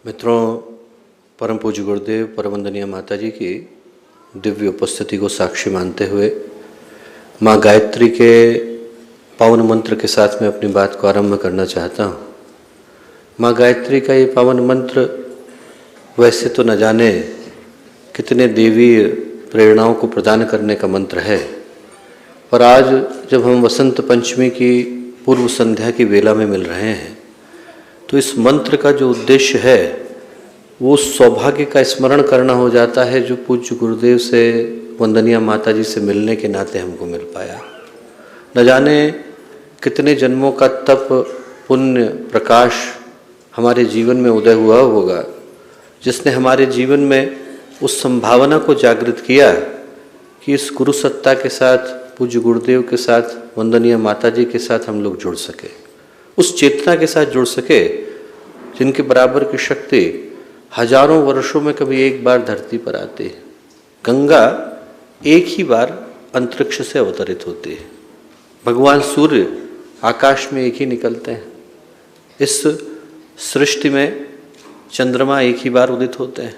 मित्रों, परम पूज्य गुरुदेव परमवंदनीय माता जी की दिव्य उपस्थिति को साक्षी मानते हुए माँ गायत्री के पावन मंत्र के साथ मैं अपनी बात को आरंभ करना चाहता हूँ। माँ गायत्री का ये पावन मंत्र वैसे तो न जाने कितने देवीय प्रेरणाओं को प्रदान करने का मंत्र है, पर आज जब हम वसंत पंचमी की पूर्व संध्या की वेला में मिल रहे हैं तो इस मंत्र का जो उद्देश्य है वो सौभाग्य का स्मरण करना हो जाता है जो पूज्य गुरुदेव से, वंदनीय माता जी से मिलने के नाते हमको मिल पाया। न जाने कितने जन्मों का तप पुण्य प्रकाश हमारे जीवन में उदय हुआ होगा, जिसने हमारे जीवन में उस संभावना को जागृत किया कि इस गुरु सत्ता के साथ, पूज्य गुरुदेव के साथ, वंदनीय माता जी के साथ हम लोग जुड़ सके, उस चेतना के साथ जुड़ सके जिनके बराबर की शक्ति हजारों वर्षों में कभी एक बार धरती पर आती है। गंगा एक ही बार अंतरिक्ष से अवतरित होती है। भगवान सूर्य आकाश में एक ही निकलते हैं। इस सृष्टि में चंद्रमा एक ही बार उदित होते हैं।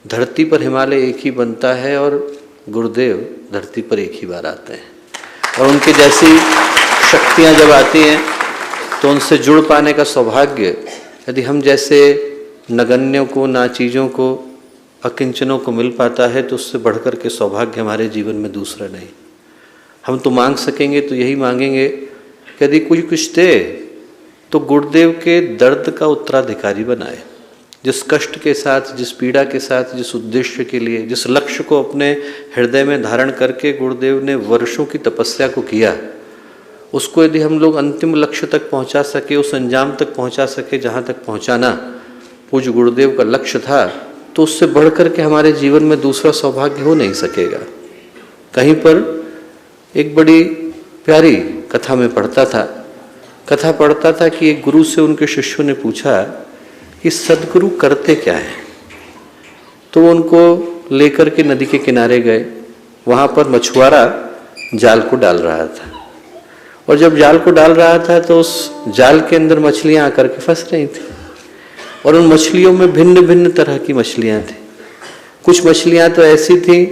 धरती पर हिमालय एक ही बनता है और गुरुदेव धरती पर एक ही बार आते हैं। और उनके जैसी शक्तियाँ जब आती हैं तो उनसे जुड़ पाने का सौभाग्य यदि हम जैसे नगण्यों को, ना चीज़ों को, अकिंचनों को मिल पाता है तो उससे बढ़कर के सौभाग्य हमारे जीवन में दूसरा नहीं। हम तो मांग सकेंगे तो यही मांगेंगे कि यदि कोई कुछ दे तो गुरुदेव के दर्द का उत्तराधिकारी बनाए। जिस कष्ट के साथ, जिस पीड़ा के साथ, जिस उद्देश्य के लिए, जिस लक्ष्य को अपने हृदय में धारण करके गुरुदेव ने वर्षों की तपस्या को किया, उसको यदि हम लोग अंतिम लक्ष्य तक पहुंचा सके, उस अंजाम तक पहुंचा सके जहां तक पहुंचाना पूज्य गुरुदेव का लक्ष्य था, तो उससे बढ़कर के हमारे जीवन में दूसरा सौभाग्य हो नहीं सकेगा। कहीं पर एक बड़ी प्यारी कथा में पढ़ता था कि एक गुरु से उनके शिष्यों ने पूछा कि सद्गुरु करते क्या है। तो वो उनको लेकर के नदी के किनारे गए। वहाँ पर मछुआरा जाल को डाल रहा था और जब जाल को डाल रहा था तो उस जाल के अंदर मछलियाँ आकर के फंस रही थी और उन मछलियों में भिन्न भिन्न तरह की मछलियाँ थी। कुछ मछलियाँ तो ऐसी थीं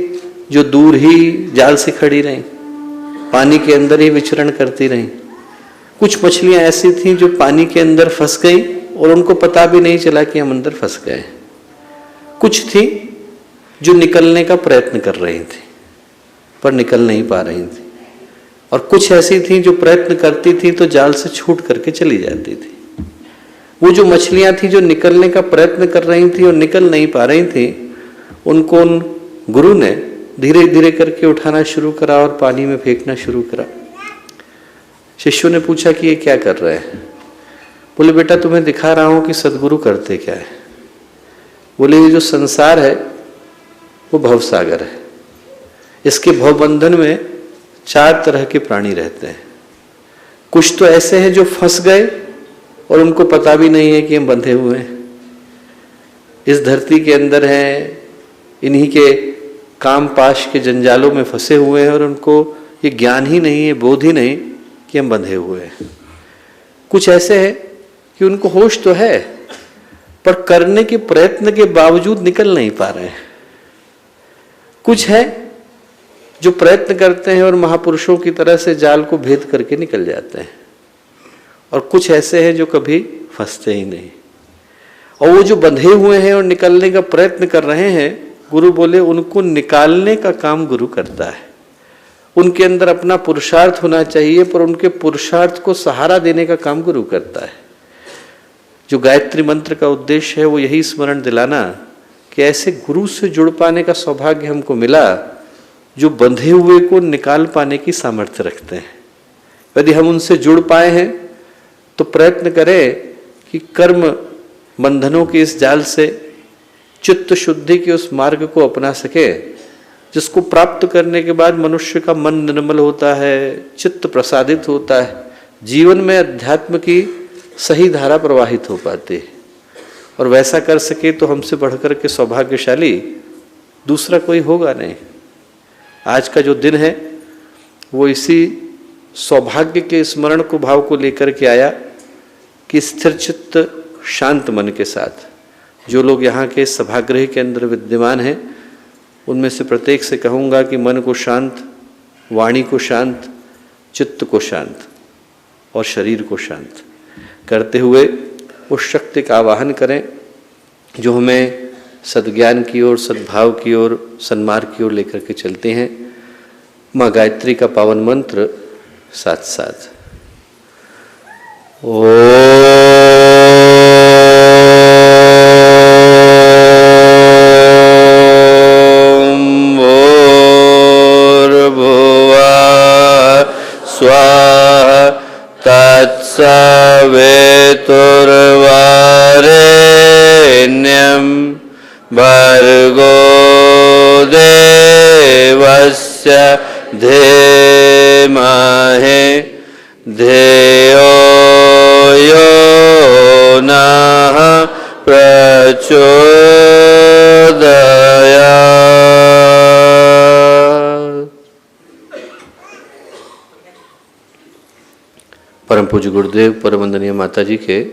जो दूर ही जाल से खड़ी रहीं, पानी के अंदर ही विचरण करती रहीं। कुछ मछलियाँ ऐसी थीं जो पानी के अंदर फंस गई और उनको पता भी नहीं चला कि हम अंदर फंस गए। कुछ थी जो निकलने का प्रयत्न कर रही थी पर निकल नहीं पा रही थी, और कुछ ऐसी थी जो प्रयत्न करती थी तो जाल से छूट करके चली जाती थी। वो जो मछलियां थी जो निकलने का प्रयत्न कर रही थी और निकल नहीं पा रही थी, उनको उन गुरु ने धीरे धीरे करके उठाना शुरू करा और पानी में फेंकना शुरू करा। शिष्यों ने पूछा कि ये क्या कर रहे हैं? बोले बेटा तुम्हें दिखा रहा हूं कि सद्गुरु करते क्या है। बोले ये जो संसार है वो भवसागर है। इसके भवबंधन में 4 तरह के प्राणी रहते हैं। कुछ तो ऐसे हैं जो फंस गए और उनको पता भी नहीं है कि हम बंधे हुए हैं, इस धरती के अंदर हैं, इन्हीं के काम पाश के जंजालों में फंसे हुए हैं और उनको ये ज्ञान ही नहीं है, बोध ही नहीं कि हम बंधे हुए हैं। कुछ ऐसे हैं कि उनको होश तो है पर करने के प्रयत्न के बावजूद निकल नहीं पा रहे हैं। कुछ है जो प्रयत्न करते हैं और महापुरुषों की तरह से जाल को भेद करके निकल जाते हैं, और कुछ ऐसे हैं जो कभी फंसते ही नहीं। और वो जो बंधे हुए हैं और निकलने का प्रयत्न कर रहे हैं, गुरु बोले उनको निकालने का काम गुरु करता है। उनके अंदर अपना पुरुषार्थ होना चाहिए पर उनके पुरुषार्थ को सहारा देने का काम गुरु करता है। जो गायत्री मंत्र का उद्देश्य है वो यही स्मरण दिलाना कि ऐसे गुरु से जुड़ पाने का सौभाग्य हमको मिला जो बंधे हुए को निकाल पाने की सामर्थ्य रखते हैं। यदि हम उनसे जुड़ पाए हैं तो प्रयत्न करें कि कर्म बंधनों के इस जाल से चित्त शुद्धि के उस मार्ग को अपना सके, जिसको प्राप्त करने के बाद मनुष्य का मन निर्मल होता है, चित्त प्रसादित होता है, जीवन में अध्यात्म की सही धारा प्रवाहित हो पाती है। और वैसा कर सके तो हमसे बढ़कर के सौभाग्यशाली दूसरा कोई होगा नहीं। आज का जो दिन है वो इसी सौभाग्य के स्मरण को भाव को लेकर के आया कि स्थिर चित्त शांत मन के साथ जो लोग यहाँ के सभागृह के अंदर विद्यमान हैं उनमें से प्रत्येक से कहूँगा कि मन को शांत, वाणी को शांत, चित्त को शांत और शरीर को शांत करते हुए उस शक्ति का आवाहन करें जो हमें सद्ज्ञान की ओर, सद्भाव की ओर, सन्मार्ग की ओर लेकर के चलते हैं। माँ गायत्री का पावन मंत्र साथ साथ तत्सवितुर्वरेण्यं भर्गो देवस्य धीमहि धियो यो नः प्रचोदयात्। परम पूज्य गुरुदेव परम वंदनीय माता जी के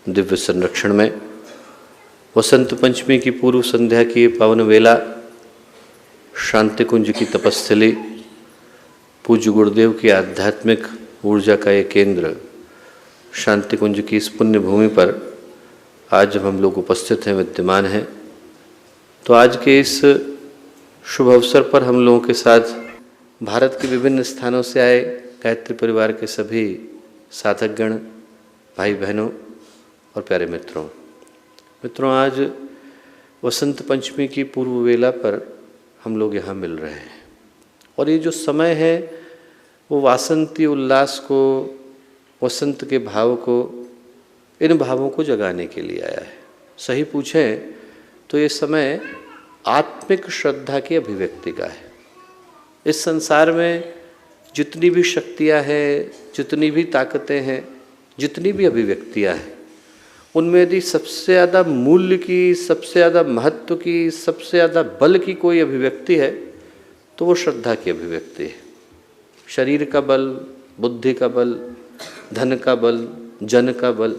दिव्य संरक्षण में वसंत पंचमी की पूर्व संध्या की पावन वेला, शांति कुंज की तपस्थली, पूज्य गुरुदेव की आध्यात्मिक ऊर्जा का ये केंद्र शांति कुंज की इस पुण्य भूमि पर आज जब हम लोग उपस्थित हैं, विद्यमान हैं, तो आज के इस शुभ अवसर पर हम लोगों के साथ भारत के विभिन्न स्थानों से आए गायत्री परिवार के सभी साधकगण, भाई बहनों और प्यारे मित्रों, आज वसंत पंचमी की पूर्व वेला पर हम लोग यहाँ मिल रहे हैं और ये जो समय है वो वासंती उल्लास को, वसंत के भाव को, इन भावों को जगाने के लिए आया है। सही पूछें तो ये समय आत्मिक श्रद्धा की अभिव्यक्ति का है। इस संसार में जितनी भी शक्तियाँ हैं, जितनी भी ताकतें हैं, जितनी भी अभिव्यक्तियाँ हैं, उनमें यदि सबसे ज़्यादा मूल्य की, सबसे ज़्यादा महत्व की, सबसे ज़्यादा बल की कोई अभिव्यक्ति है तो वो श्रद्धा की अभिव्यक्ति है। शरीर का बल, बुद्धि का बल, धन का बल, जन का बल,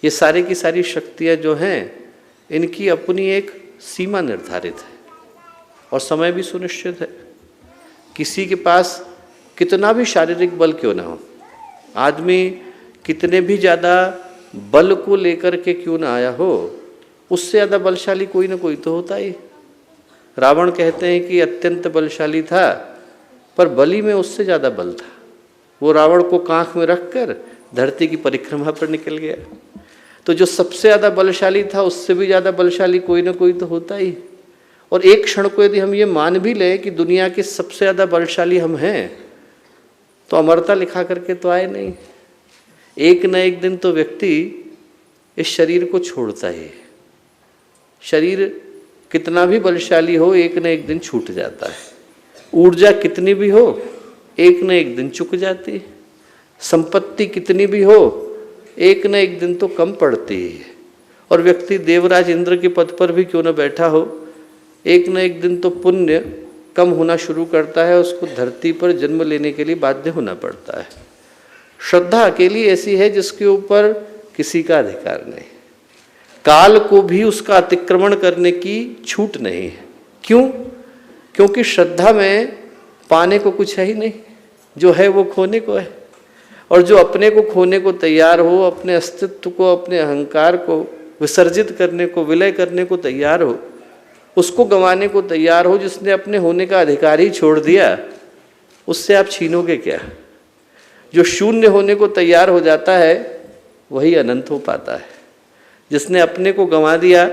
ये सारी की सारी शक्तियाँ जो हैं इनकी अपनी एक सीमा निर्धारित है और समय भी सुनिश्चित है। किसी के पास कितना भी शारीरिक बल क्यों ना हो, आदमी कितने भी ज़्यादा बल को लेकर के क्यों ना आया हो, उससे ज़्यादा बलशाली कोई ना कोई तो होता ही। रावण कहते हैं कि अत्यंत बलशाली था पर बलि में उससे ज़्यादा बल था। वो रावण को कांख में रखकर धरती की परिक्रमा पर निकल गया। तो जो सबसे ज़्यादा बलशाली था उससे भी ज़्यादा बलशाली कोई ना कोई तो होता ही। और एक क्षण को यदि हम ये मान भी लें कि दुनिया के सबसे ज़्यादा बलशाली हम हैं, तो अमरता लिखा करके तो आए नहीं। एक न एक दिन तो व्यक्ति इस शरीर को छोड़ता ही है। शरीर कितना भी बलशाली हो, एक न एक दिन छूट जाता है। ऊर्जा कितनी भी हो, एक न एक दिन चुक जाती है। संपत्ति कितनी भी हो, एक न एक दिन तो कम पड़ती है। और व्यक्ति देवराज इंद्र के पद पर भी क्यों न बैठा हो, एक न एक दिन तो पुण्य कम होना शुरू करता है, उसको धरती पर जन्म लेने के लिए बाध्य होना पड़ता है। श्रद्धा अकेली ऐसी है जिसके ऊपर किसी का अधिकार नहीं, काल को भी उसका अतिक्रमण करने की छूट नहीं है। क्यों? क्योंकि श्रद्धा में पाने को कुछ है ही नहीं, जो है वो खोने को है। और जो अपने को खोने को तैयार हो, अपने अस्तित्व को, अपने अहंकार को विसर्जित करने को, विलय करने को तैयार हो, उसको गंवाने को तैयार हो, जिसने अपने होने का अधिकार ही छोड़ दिया, उससे आप छीनोगे क्या? जो शून्य होने को तैयार हो जाता है वही अनंत हो पाता है। जिसने अपने को गंवा दिया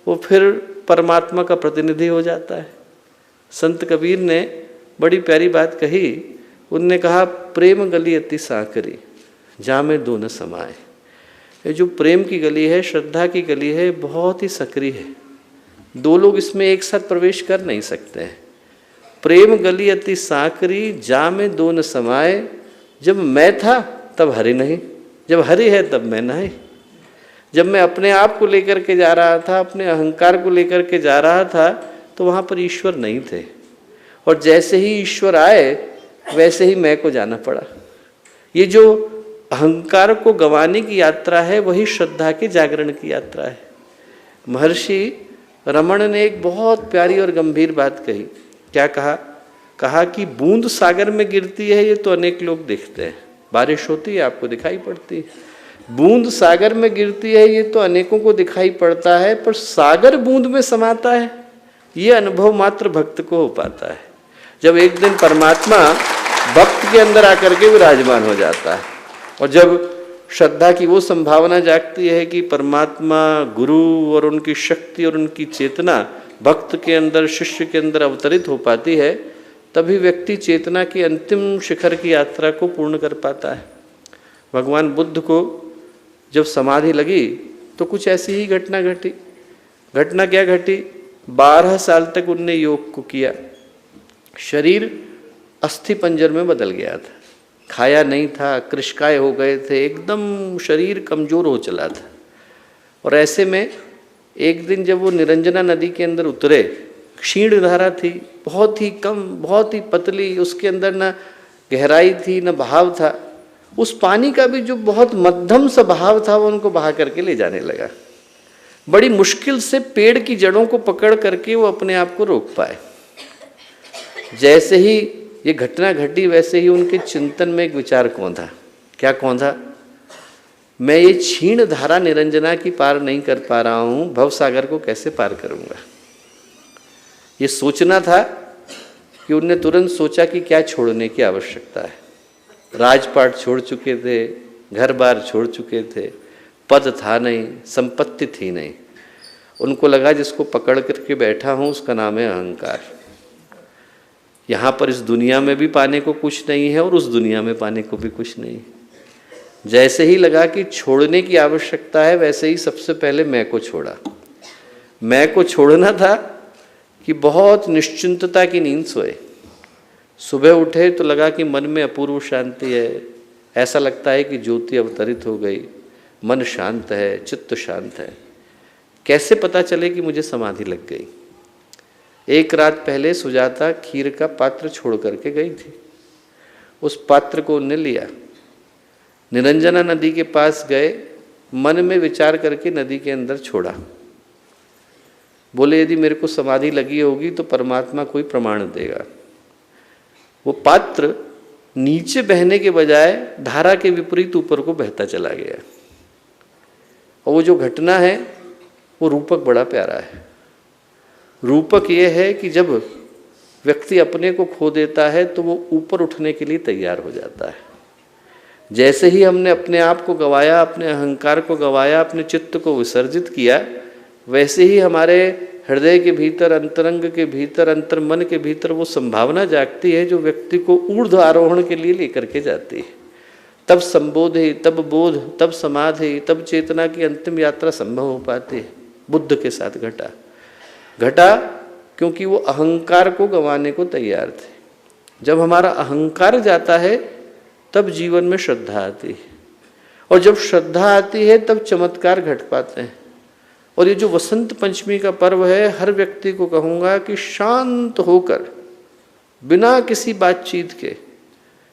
वो फिर परमात्मा का प्रतिनिधि हो जाता है। संत कबीर ने बड़ी प्यारी बात कही। उनने कहा, प्रेम गली अति साकरी जामे दो न समाए। ये जो प्रेम की गली है, श्रद्धा की गली है, बहुत ही सक्रिय है। दो लोग इसमें एक साथ प्रवेश कर नहीं सकते हैं। प्रेम गली अति साकरी जामे दो न समाए। जब मैं था तब हरि नहीं, जब हरि है तब मैं नहीं। जब मैं अपने आप को लेकर के जा रहा था, अपने अहंकार को लेकर के जा रहा था, तो वहाँ पर ईश्वर नहीं थे। और जैसे ही ईश्वर आए वैसे ही मैं को जाना पड़ा। ये जो अहंकार को गंवाने की यात्रा है वही श्रद्धा के जागरण की यात्रा है। महर्षि रमण ने एक बहुत प्यारी और गंभीर बात कही। क्या कहा? कहा कि बूंद सागर में गिरती है ये तो अनेक लोग देखते हैं, बारिश होती है आपको दिखाई पड़ती है। बूंद सागर में गिरती है ये तो अनेकों को दिखाई पड़ता है, पर सागर बूंद में समाता है ये अनुभव मात्र भक्त को हो पाता है। जब एक दिन परमात्मा भक्त के अंदर आकर के विराजमान हो जाता है और जब श्रद्धा की वो संभावना जागती है कि परमात्मा, गुरु और उनकी शक्ति और उनकी चेतना भक्त के अंदर, शिष्य के अंदर अवतरित हो पाती है, तभी व्यक्ति चेतना की अंतिम शिखर की यात्रा को पूर्ण कर पाता है। भगवान बुद्ध को जब समाधि लगी तो कुछ ऐसी ही घटना घटी। घटना क्या घटी? 12 साल तक उनने योग को किया, शरीर अस्थि पंजर में बदल गया था, खाया नहीं था, कृशकाय हो गए थे, एकदम शरीर कमजोर हो चला था। और ऐसे में एक दिन जब वो निरंजना नदी के अंदर उतरे, क्षीण धारा थी, बहुत ही कम, बहुत ही पतली, उसके अंदर न गहराई थी न बहाव था। उस पानी का भी जो बहुत मध्यम सा बहाव था वो उनको बहा करके ले जाने लगा। बड़ी मुश्किल से पेड़ की जड़ों को पकड़ करके वो अपने आप को रोक पाए। जैसे ही ये घटना घटी वैसे ही उनके चिंतन में एक विचार कौंधा। क्या कौंधा? मैं ये क्षीण धारा निरंजना की पार नहीं कर पा रहा हूँ, भवसागर को कैसे पार करूँगा? ये सोचना था कि उनने तुरंत सोचा कि क्या छोड़ने की आवश्यकता है। राजपाट छोड़ चुके थे, घर बार छोड़ चुके थे, पद था नहीं, संपत्ति थी नहीं। उनको लगा जिसको पकड़ करके बैठा हूँ उसका नाम है अहंकार। यहाँ पर इस दुनिया में भी पाने को कुछ नहीं है और उस दुनिया में पाने को भी कुछ नहीं। जैसे ही लगा कि छोड़ने की आवश्यकता है वैसे ही सबसे पहले मैं को छोड़ा। मैं को छोड़ना था कि बहुत निश्चिंतता की नींद सोए। सुबह उठे तो लगा कि मन में अपूर्व शांति है, ऐसा लगता है कि ज्योति अवतरित हो गई, मन शांत है, चित्त शांत है। कैसे पता चले कि मुझे समाधि लग गई? एक रात पहले सुजाता खीर का पात्र छोड़ करके गई थी। उस पात्र को उन्होंने लिया, निरंजना नदी के पास गए, मन में विचार करके नदी के अंदर छोड़ा। बोले यदि मेरे को समाधि लगी होगी तो परमात्मा कोई प्रमाण देगा। वो पात्र नीचे बहने के बजाय धारा के विपरीत ऊपर को बहता चला गया। और वो जो घटना है वो रूपक बड़ा प्यारा है। रूपक ये है कि जब व्यक्ति अपने को खो देता है तो वो ऊपर उठने के लिए तैयार हो जाता है। जैसे ही हमने अपने आप को गंवाया, अपने अहंकार को गंवाया, अपने चित्त को विसर्जित किया, वैसे ही हमारे हृदय के भीतर, अंतरंग के भीतर, अंतर्मन के भीतर वो संभावना जागती है जो व्यक्ति को ऊर्ध्व आरोहण के लिए लेकर के जाती है। तब संबोधि, तब बोध, तब समाधि, तब चेतना की अंतिम यात्रा संभव हो पाती है। बुद्ध के साथ घटा क्योंकि वो अहंकार को गंवाने को तैयार थे। जब हमारा अहंकार जाता है तब जीवन में श्रद्धा आती है, और जब श्रद्धा आती है तब चमत्कार घट पाते हैं। और ये जो वसंत पंचमी का पर्व है, हर व्यक्ति को कहूँगा कि शांत होकर, बिना किसी बातचीत के,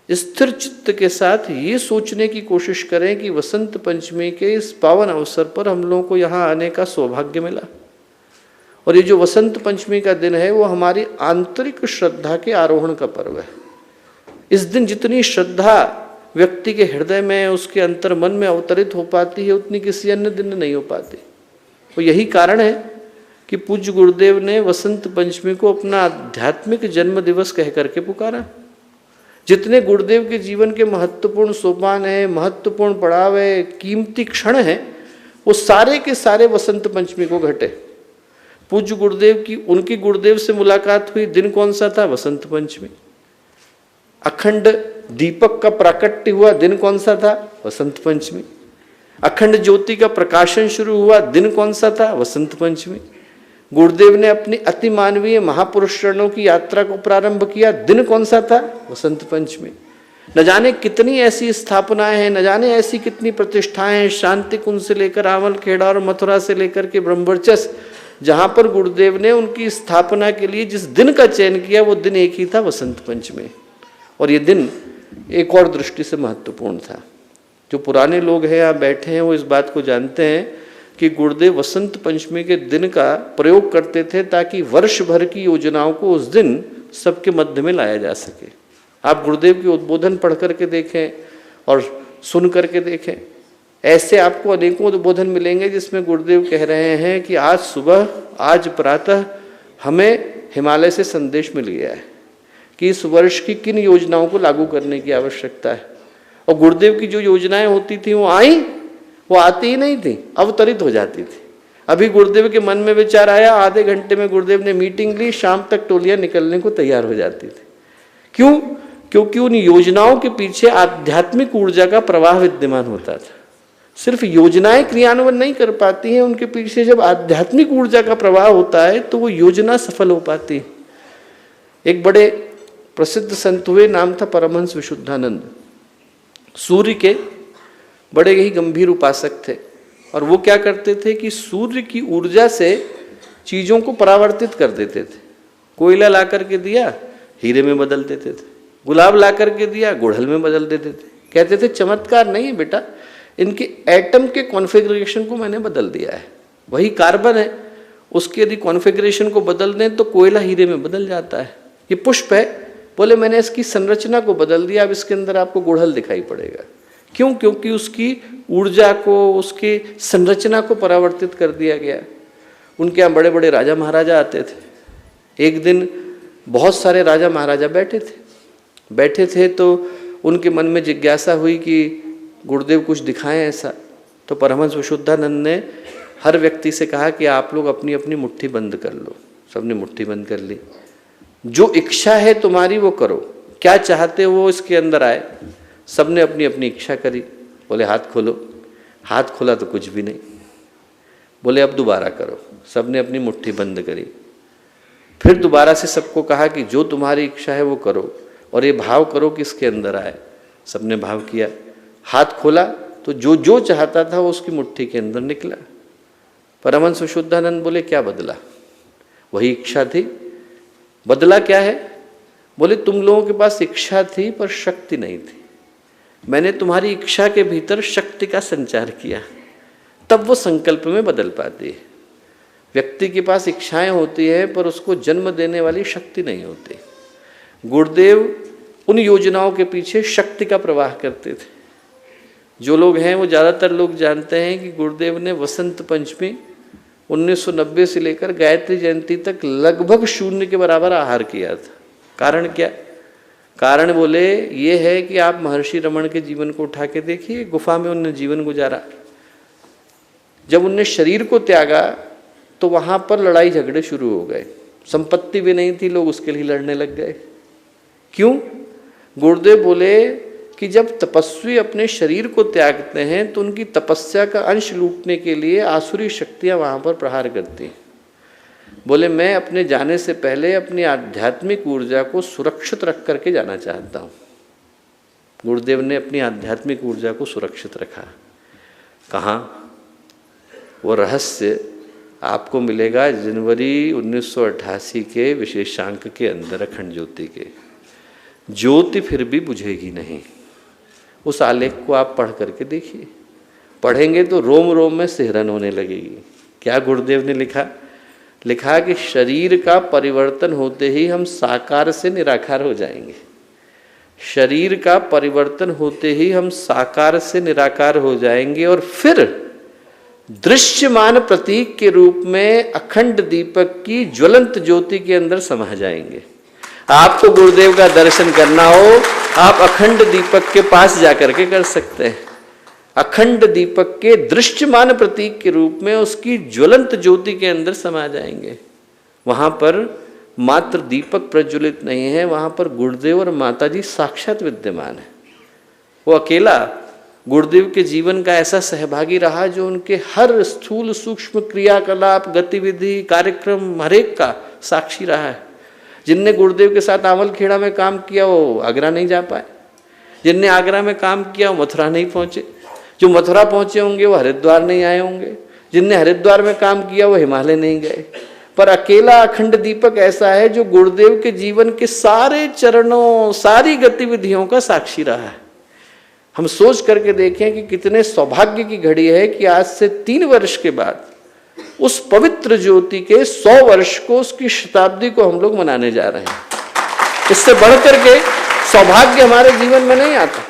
स्थिर चित्त के साथ ये सोचने की कोशिश करें कि वसंत पंचमी के इस पावन अवसर पर हम लोगों को यहाँ आने का सौभाग्य मिला। और ये जो वसंत पंचमी का दिन है वो हमारी आंतरिक श्रद्धा के आरोहण का पर्व है। इस दिन जितनी श्रद्धा व्यक्ति के हृदय में, उसके अंतर मन में अवतरित हो पाती है, उतनी किसी अन्य दिन नहीं हो पाती। तो यही कारण है कि पूज्य गुरुदेव ने वसंत पंचमी को अपना आध्यात्मिक जन्म दिवस कह करके पुकारा। जितने गुरुदेव के जीवन के महत्वपूर्ण सोपान है, महत्वपूर्ण पड़ाव है, कीमती क्षण है, वो सारे के सारे वसंत पंचमी को घटे। पूज्य गुरुदेव की, उनकी गुरुदेव से मुलाकात हुई दिन कौन सा था? वसंत पंचमी। अखंड दीपक का प्राकट्य हुआ दिन कौन सा था? वसंत पंचमी। अखंड ज्योति का प्रकाशन शुरू हुआ दिन कौन सा था? वसंत पंचमी। गुरुदेव ने अपनी अति मानवीय महापुरुष चरणों की यात्रा को प्रारंभ किया दिन कौन सा था? वसंत पंचमी। न जाने कितनी ऐसी स्थापनाएं हैं, न जाने ऐसी कितनी प्रतिष्ठाएं हैं, शांति कुंज से लेकर आंवल खेड़ा और मथुरा से लेकर के ब्रह्मवर्चस्व, जहां पर गुरुदेव ने उनकी स्थापना के लिए जिस दिन का चयन किया वो दिन एक ही था, वसंत पंचमी। और ये दिन एक और दृष्टि से महत्वपूर्ण था। जो पुराने लोग हैं यहाँ बैठे हैं वो इस बात को जानते हैं कि गुरुदेव वसंत पंचमी के दिन का प्रयोग करते थे ताकि वर्ष भर की योजनाओं को उस दिन सबके मध्य में लाया जा सके। आप गुरुदेव के उद्बोधन पढ़ करके देखें और सुन करके देखें, ऐसे आपको अनेकों उद्बोधन मिलेंगे जिसमें गुरुदेव कह रहे हैं कि आज सुबह, आज प्रातः हमें हिमालय से संदेश मिल गया है कि इस वर्ष की किन योजनाओं को लागू करने की आवश्यकता है। और गुरुदेव की जो योजनाएं होती थी वो आती ही नहीं थी, अवतरित हो जाती थी। अभी गुरुदेव के मन में विचार आया, आधे घंटे में गुरुदेव ने मीटिंग ली, शाम तक टोलियां निकलने को तैयार हो जाती थी। क्यों? क्योंकि उन योजनाओं के पीछे आध्यात्मिक ऊर्जा का प्रवाह विद्यमान होता था। सिर्फ योजनाएं क्रियान्वयन नहीं कर पाती हैं, उनके पीछे जब आध्यात्मिक ऊर्जा का प्रवाह होता है तो वो योजना सफल हो पाती है। एक बड़े प्रसिद्ध संत हुए, नाम था परमहंस विशुद्धानंद। सूर्य के बड़े ही गंभीर उपासक थे और वो क्या करते थे कि सूर्य की ऊर्जा से चीज़ों को परावर्तित कर देते थे। कोयला ला करके दिया, हीरे में बदल देते थे। गुलाब ला करके दिया, गुड़हल में बदल देते थे। कहते थे चमत्कार नहीं है बेटा, इनके एटम के कॉन्फ़िगरेशन को मैंने बदल दिया है। वही कार्बन है, उसके यदि कॉन्फ़िगरेशन को बदल दें तो कोयला हीरे में बदल जाता है। ये पुष्प है, बोले मैंने इसकी संरचना को बदल दिया, अब इसके अंदर आपको गुड़हल दिखाई पड़ेगा। क्यों? क्योंकि उसकी ऊर्जा को, उसकी संरचना को परावर्तित कर दिया गया। उनके यहाँ बड़े बड़े राजा महाराजा आते थे। एक दिन बहुत सारे राजा महाराजा बैठे थे तो उनके मन में जिज्ञासा हुई कि गुरुदेव कुछ दिखाएं ऐसा। तो परमहंस विशुद्धानंद ने हर व्यक्ति से कहा कि आप लोग अपनी अपनी मुट्ठी बंद कर लो। सबने मुट्ठी बंद कर ली। जो इच्छा है तुम्हारी वो करो, क्या चाहते हो वो इसके अंदर आए। सबने अपनी अपनी इच्छा करी। बोले हाथ खोलो, हाथ खोला तो कुछ भी नहीं। बोले अब दोबारा करो, सबने अपनी मुट्ठी बंद करी। फिर दोबारा से सबको कहा कि जो तुम्हारी इच्छा है वो करो और ये भाव करो कि इसके अंदर आए। सबने भाव किया, हाथ खोला तो जो जो चाहता था वो उसकी मुट्ठी के अंदर निकला। परमहंस विशुद्धानंद बोले क्या बदला? वही इच्छा थी। बदला क्या है? बोले तुम लोगों के पास इच्छा थी पर शक्ति नहीं थी। मैंने तुम्हारी इच्छा के भीतर शक्ति का संचार किया, तब वो संकल्प में बदल पाती है। व्यक्ति के पास इच्छाएं होती हैं पर उसको जन्म देने वाली शक्ति नहीं होती। गुरुदेव उन योजनाओं के पीछे शक्ति का प्रवाह करते थे। जो लोग हैं वो ज़्यादातर लोग जानते हैं कि गुरुदेव ने वसंत पंचमी 1990 से लेकर गायत्री जयंती तक लगभग शून्य के बराबर आहार किया था। कारण क्या? कारण बोले ये है कि आप महर्षि रमण के जीवन को उठा के देखिए। गुफा में उन्होंने जीवन गुजारा। जब उनने शरीर को त्यागा तो वहाँ पर लड़ाई झगड़े शुरू हो गए। संपत्ति भी नहीं थी, लोग उसके लिए लड़ने लग गए। क्यों? गुरुदेव बोले कि जब तपस्वी अपने शरीर को त्यागते हैं तो उनकी तपस्या का अंश लूटने के लिए आसुरी शक्तियाँ वहाँ पर प्रहार करती हैं। बोले मैं अपने जाने से पहले अपनी आध्यात्मिक ऊर्जा को सुरक्षित रख करके जाना चाहता हूँ। गुरुदेव ने अपनी आध्यात्मिक ऊर्जा को सुरक्षित रखा। कहाँ? वो रहस्य आपको मिलेगा जनवरी 1988 के विशेषांक के अंदर, अखंड ज्योति के। ज्योति फिर भी बुझेगी नहीं। उस आलेख को आप पढ़ करके देखिए। पढ़ेंगे तो रोम रोम में सिहरन होने लगेगी। क्या गुरुदेव ने लिखा? लिखा कि शरीर का परिवर्तन होते ही हम साकार से निराकार हो जाएंगे। शरीर का परिवर्तन होते ही हम साकार से निराकार हो जाएंगे और फिर दृश्यमान प्रतीक के रूप में अखंड दीपक की ज्वलंत ज्योति के अंदर समा जाएंगे। आपको गुरुदेव का दर्शन करना हो, आप अखंड दीपक के पास जाकर के कर सकते हैं। अखंड दीपक के दृश्यमान प्रतीक के रूप में उसकी ज्वलंत ज्योति के अंदर समा जाएंगे। वहाँ पर मात्र दीपक प्रज्वलित नहीं है, वहाँ पर गुरुदेव और माताजी साक्षात विद्यमान है। वो अकेला गुरुदेव के जीवन का ऐसा सहभागी रहा जो उनके हर स्थूल सूक्ष्म क्रियाकलाप, गतिविधि, कार्यक्रम हरेक का साक्षी रहा है। जिनने गुरुदेव के साथ आंवलखेड़ा में काम किया वो आगरा नहीं जा पाए। जिनने आगरा में काम किया वो मथुरा नहीं पहुँचे। जो मथुरा पहुँचे होंगे वो हरिद्वार नहीं आए होंगे। जिनने हरिद्वार में काम किया वो हिमालय नहीं गए। पर अकेला अखंड दीपक ऐसा है जो गुरुदेव के जीवन के सारे चरणों, सारी गतिविधियों का साक्षी रहा है। हम सोच करके देखें कि कितने सौभाग्य की घड़ी है कि आज से 3 वर्ष के बाद उस पवित्र ज्योति के 100 वर्ष को, उसकी शताब्दी को हम लोग मनाने जा रहे हैं। इससे बढ़कर के सौभाग्य हमारे जीवन में नहीं आता।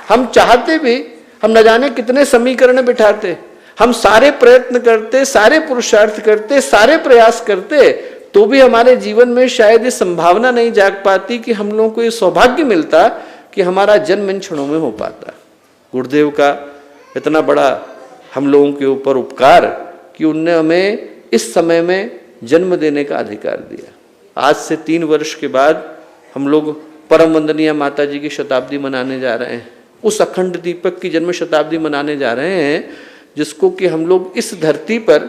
हम चाहते भी, हम न जाने कितने समीकरण बिठाते, हम सारे प्रयत्न करते, सारे पुरुषार्थ करते, सारे प्रयास करते, तो भी हमारे जीवन में शायद ये संभावना नहीं जाग पाती कि हम लोगों को ये सौभाग्य मिलता कि हमारा जन्म इन क्षणों में हो पाता। गुरुदेव का इतना बड़ा हम लोगों के ऊपर उपकार कि उनने हमें इस समय में जन्म देने का अधिकार दिया। आज से 3 वर्ष के बाद हम लोग परम वंदनीय माता जी की शताब्दी मनाने जा रहे हैं। उस अखंड दीपक की जन्म शताब्दी मनाने जा रहे हैं, जिसको कि हम लोग इस धरती पर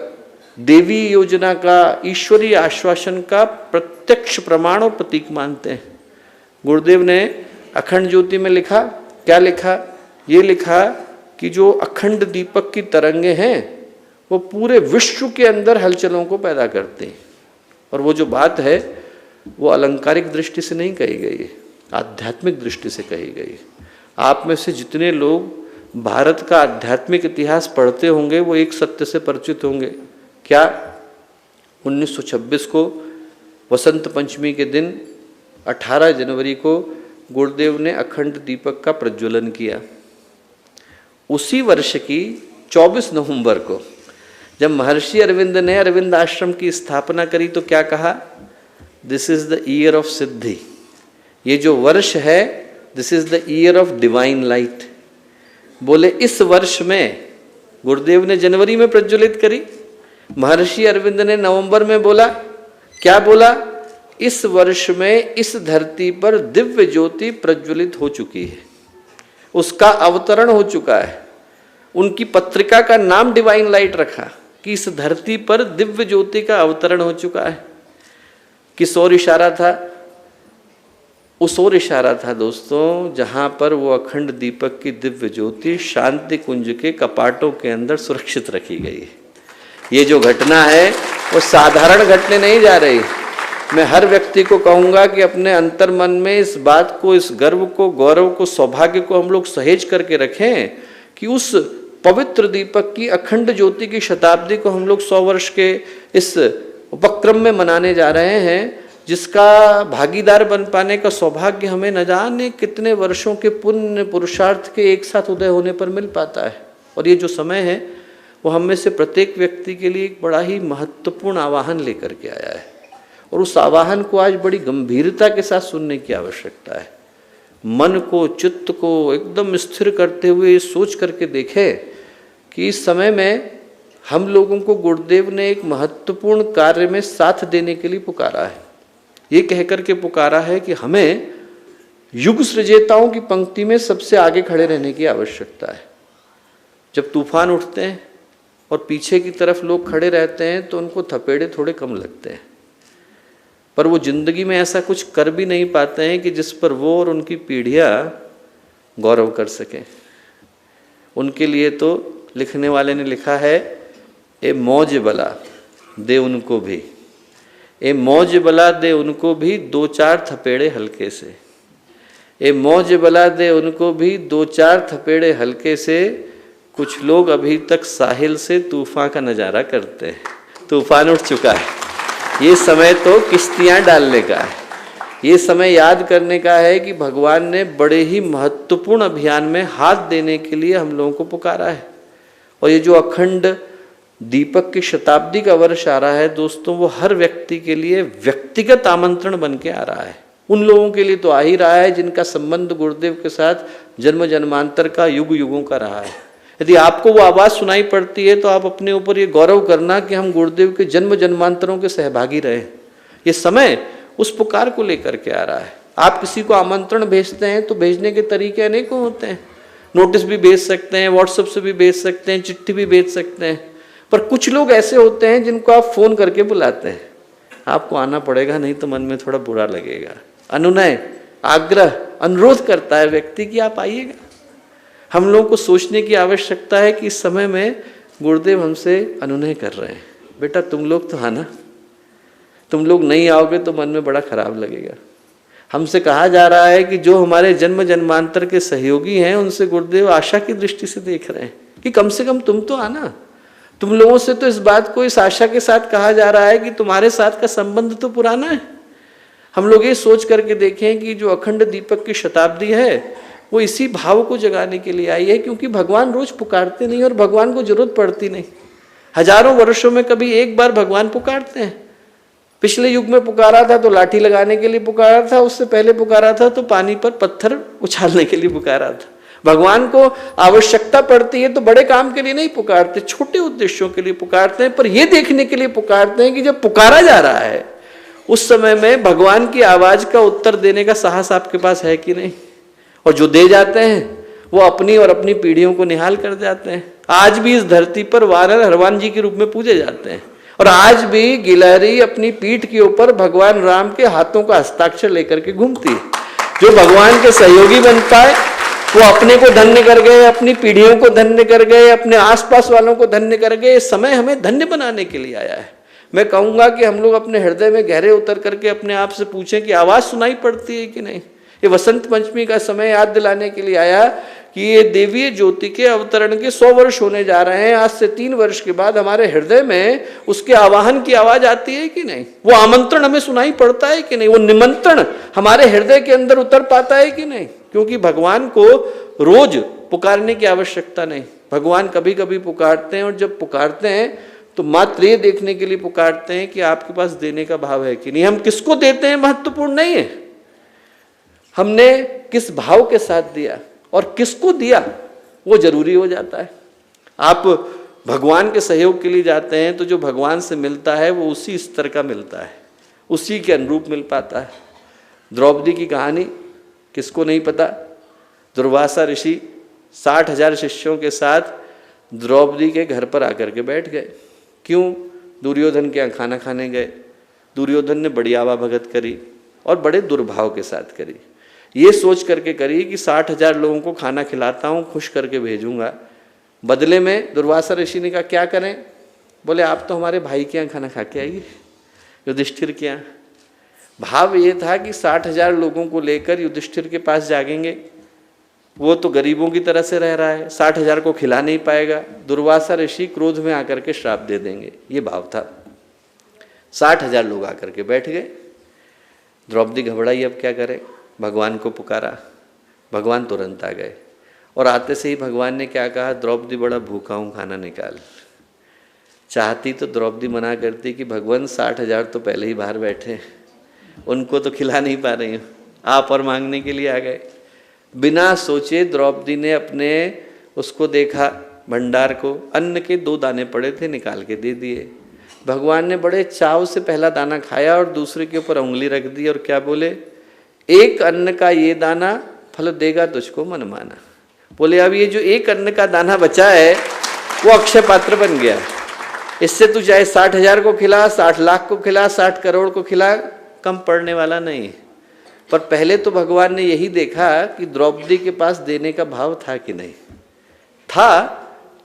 देवी योजना का, ईश्वरीय आश्वासन का प्रत्यक्ष प्रमाण और प्रतीक मानते हैं। गुरुदेव ने अखंड ज्योति में लिखा, क्या लिखा? ये लिखा कि जो अखंड दीपक की तरंगे हैं वो पूरे विश्व के अंदर हलचलों को पैदा करते हैं। और वो जो बात है वो अलंकारिक दृष्टि से नहीं कही गई है, आध्यात्मिक दृष्टि से कही गई है। आप में से जितने लोग भारत का आध्यात्मिक इतिहास पढ़ते होंगे वो एक सत्य से परिचित होंगे। क्या? 1926 को वसंत पंचमी के दिन 18 जनवरी को गुरुदेव ने अखंड दीपक का प्रज्वलन किया। उसी वर्ष की 24 नवंबर को जब महर्षि अरविंद ने अरविंद आश्रम की स्थापना करी तो क्या कहा? This is the year of siddhi. ये जो वर्ष है, this is the year of divine light. बोले इस वर्ष में गुरुदेव ने जनवरी में प्रज्वलित करी, महर्षि अरविंद ने नवंबर में बोला। क्या बोला? इस वर्ष में इस धरती पर दिव्य ज्योति प्रज्वलित हो चुकी है, उसका अवतरण हो चुका है। उनकी पत्रिका का नाम डिवाइन लाइट रखा कि इस धरती पर दिव्य ज्योति का अवतरण हो चुका है। किस ओर इशारा था? उस ओर इशारा था दोस्तों जहां पर वो अखंड दीपक की दिव्य ज्योति शांति कुंज के कपाटों के अंदर सुरक्षित रखी गई है। ये जो घटना है वो साधारण घटने नहीं जा रही। मैं हर व्यक्ति को कहूंगा कि अपने अंतर मन में इस बात को, इस गर्व को, गौरव को, सौभाग्य को हम लोग सहेज करके रखें कि उस पवित्र दीपक की अखंड ज्योति की शताब्दी को हम लोग 100 वर्ष के इस उपक्रम में मनाने जा रहे हैं, जिसका भागीदार बन पाने का सौभाग्य हमें न जाने कितने वर्षों के पुण्य पुरुषार्थ के एक साथ उदय होने पर मिल पाता है। और ये जो समय है वो हम में से प्रत्येक व्यक्ति के लिए एक बड़ा ही महत्वपूर्ण आवाहन लेकर के आया है, और उस आवाहन को आज बड़ी गंभीरता के साथ सुनने की आवश्यकता है। मन को, चित्त को एकदम स्थिर करते हुए सोच करके देखें कि इस समय में हम लोगों को गुरुदेव ने एक महत्वपूर्ण कार्य में साथ देने के लिए पुकारा है। ये कहकर के पुकारा है कि हमें युग सृजेताओं की पंक्ति में सबसे आगे खड़े रहने की आवश्यकता है। जब तूफान उठते हैं और पीछे की तरफ लोग खड़े रहते हैं तो उनको थपेड़े थोड़े कम लगते हैं, पर वो जिंदगी में ऐसा कुछ कर भी नहीं पाते हैं कि जिस पर वो और उनकी पीढ़ियाँ गौरव कर सकें। उनके लिए तो लिखने वाले ने लिखा है, ए मौज बला दे उनको भी, ए मौज बला दे उनको भी 2-4 थपेड़े हल्के से, ए मौज बला दे उनको भी 2-4 थपेड़े हल्के से, कुछ लोग अभी तक साहिल से तूफान का नज़ारा करते हैं। तूफान उठ चुका है, ये समय तो किश्तियाँ डालने का है, ये समय याद करने का है कि भगवान ने बड़े ही महत्वपूर्ण अभियान में हाथ देने के लिए हम लोगों को पुकारा है। और ये जो अखंड दीपक की शताब्दी का वर्ष आ रहा है दोस्तों, वो हर व्यक्ति के लिए व्यक्तिगत आमंत्रण बन के आ रहा है। उन लोगों के लिए तो आ ही रहा है जिनका संबंध गुरुदेव के साथ जन्म जन्मांतर का, युग युगों का रहा है। यदि आपको वो आवाज़ सुनाई पड़ती है तो आप अपने ऊपर ये गौरव करना कि हम गुरुदेव के जन्म जन्मांतरों के सहभागी रहे। ये समय उस पुकार को लेकर के आ रहा है। आप किसी को आमंत्रण भेजते हैं तो भेजने के तरीके अनेकों होते हैं। नोटिस भी भेज सकते हैं, व्हाट्सएप से भी भेज सकते हैं, चिट्ठी भी भेज सकते हैं, पर कुछ लोग ऐसे होते हैं जिनको आप फ़ोन करके बुलाते हैं। आपको आना पड़ेगा, नहीं तो मन में थोड़ा बुरा लगेगा। अनुनय, आग्रह, अनुरोध करता है व्यक्ति कि आप आइएगा। हम लोगों को सोचने की आवश्यकता है कि इस समय में गुरुदेव हमसे अनुनय कर रहे हैं, बेटा तुम लोग तो आना, तुम लोग नहीं आओगे तो मन में बड़ा खराब लगेगा। हमसे कहा जा रहा है कि जो हमारे जन्म जन्मांतर के सहयोगी हैं उनसे गुरुदेव आशा की दृष्टि से देख रहे हैं कि कम से कम तुम तो आना। तुम लोगों से तो इस बात को इस आशा के साथ कहा जा रहा है कि तुम्हारे साथ का संबंध तो पुराना है। हम लोग ये सोच करके देखें कि जो अखंड दीपक की शताब्दी है वो इसी भाव को जगाने के लिए आई है, क्योंकि भगवान रोज पुकारते नहीं और भगवान को जरूरत पड़ती नहीं। हजारों वर्षों में कभी एक बार भगवान पुकारते हैं। पिछले युग में पुकारा था तो लाठी लगाने के लिए पुकारा था, उससे पहले पुकारा था तो पानी पर पत्थर उछालने के लिए पुकारा था। भगवान को आवश्यकता पड़ती है तो बड़े काम के लिए नहीं पुकारते, छोटे उद्देश्यों के लिए पुकारते हैं, पर यह देखने के लिए पुकारते हैं कि जब पुकारा जा रहा है उस समय में भगवान की आवाज का उत्तर देने का साहस आपके पास है कि नहीं। और जो दे जाते हैं वो अपनी और अपनी पीढ़ियों को निहाल कर जाते हैं। आज भी इस धरती पर वानर हनुमान जी के रूप में पूजे जाते हैं और आज भी गिलहरी अपनी पीठ के ऊपर भगवान राम के हाथों का हस्ताक्षर लेकर के घूमती है। जो भगवान के सहयोगी बन पाए वो अपने को धन्य कर गए, अपनी पीढ़ियों को धन्य कर गए, अपने आसपास वालों को धन्य कर गए। समय हमें धन्य बनाने के लिए आया है। मैं कहूंगा कि हम लोग अपने हृदय में गहरे उतर करके अपने आप से पूछें कि आवाज सुनाई पड़ती है कि नहीं। ये वसंत पंचमी का समय याद दिलाने के लिए आया कि ये देवीय ज्योति के अवतरण के 100 वर्ष होने जा रहे हैं। आज से 3 वर्ष के बाद हमारे हृदय में उसके आवाहन की आवाज आती है कि नहीं, वो आमंत्रण हमें सुनाई पड़ता है कि नहीं, वो निमंत्रण हमारे हृदय के अंदर उतर पाता है कि नहीं। क्योंकि भगवान को रोज पुकारने की आवश्यकता नहीं, भगवान कभी कभी पुकारते हैं और जब पुकारते हैं तो मात्र ये देखने के लिए पुकारते हैं कि आपके पास देने का भाव है कि नहीं। हम किसको देते हैं महत्वपूर्ण नहीं है, हमने किस भाव के साथ दिया और किसको दिया वो जरूरी हो जाता है। आप भगवान के सहयोग के लिए जाते हैं तो जो भगवान से मिलता है वो उसी स्तर का मिलता है, उसी के अनुरूप मिल पाता है। द्रौपदी की कहानी किसको नहीं पता। दुर्वासा ऋषि 60,000 शिष्यों के साथ द्रौपदी के घर पर आकर के बैठ गए। क्यों? दुर्योधन के यहाँ खाना खाने गए। दुर्योधन ने बड़ी आवा भगत करी और बड़े दुर्भाव के साथ करी। ये सोच करके करी कि 60,000 लोगों को खाना खिलाता हूँ, खुश करके भेजूंगा। बदले में दुर्वासा ऋषि ने कहा क्या करें? बोले आप तो हमारे भाई के यहाँ खाना खा के आइए, युधिष्ठिर के यहाँ। भाव ये था कि 60,000 लोगों को लेकर युधिष्ठिर के पास जागेंगे, वो तो गरीबों की तरह से रह रहा है, 60,000 को खिला नहीं पाएगा। दुर्वासा ऋषि क्रोध में आकर के श्राप दे देंगे, ये भाव था। 60,000 लोग आकर के बैठ गए। द्रौपदी घबराई, अब क्या करें? भगवान को पुकारा, भगवान तुरंत आ गए और आते से ही भगवान ने क्या कहा? द्रौपदी बड़ा भूखा हूँ, खाना निकाल। चाहती तो द्रौपदी मना करती कि भगवान 60,000 तो पहले ही बाहर बैठे, उनको तो खिला नहीं पा रही हूँ, आप और मांगने के लिए आ गए। बिना सोचे द्रौपदी ने अपने उसको देखा भंडार को, अन्न के 2 दाने पड़े थे, निकाल के दे दिए। भगवान ने बड़े चाव से पहला दाना खाया और दूसरे के ऊपर उंगली रख दी और क्या बोले? एक अन्न का ये दाना फल देगा तुझको मन माना। बोले अब ये जो एक अन्न का दाना बचा है वो अक्षय पात्र बन गया, इससे तू चाहे 60,000 को खिला, 60 लाख को खिला, 60 करोड़ को खिला, कम पड़ने वाला नहीं। पर पहले तो भगवान ने यही देखा कि द्रौपदी के पास देने का भाव था कि नहीं था,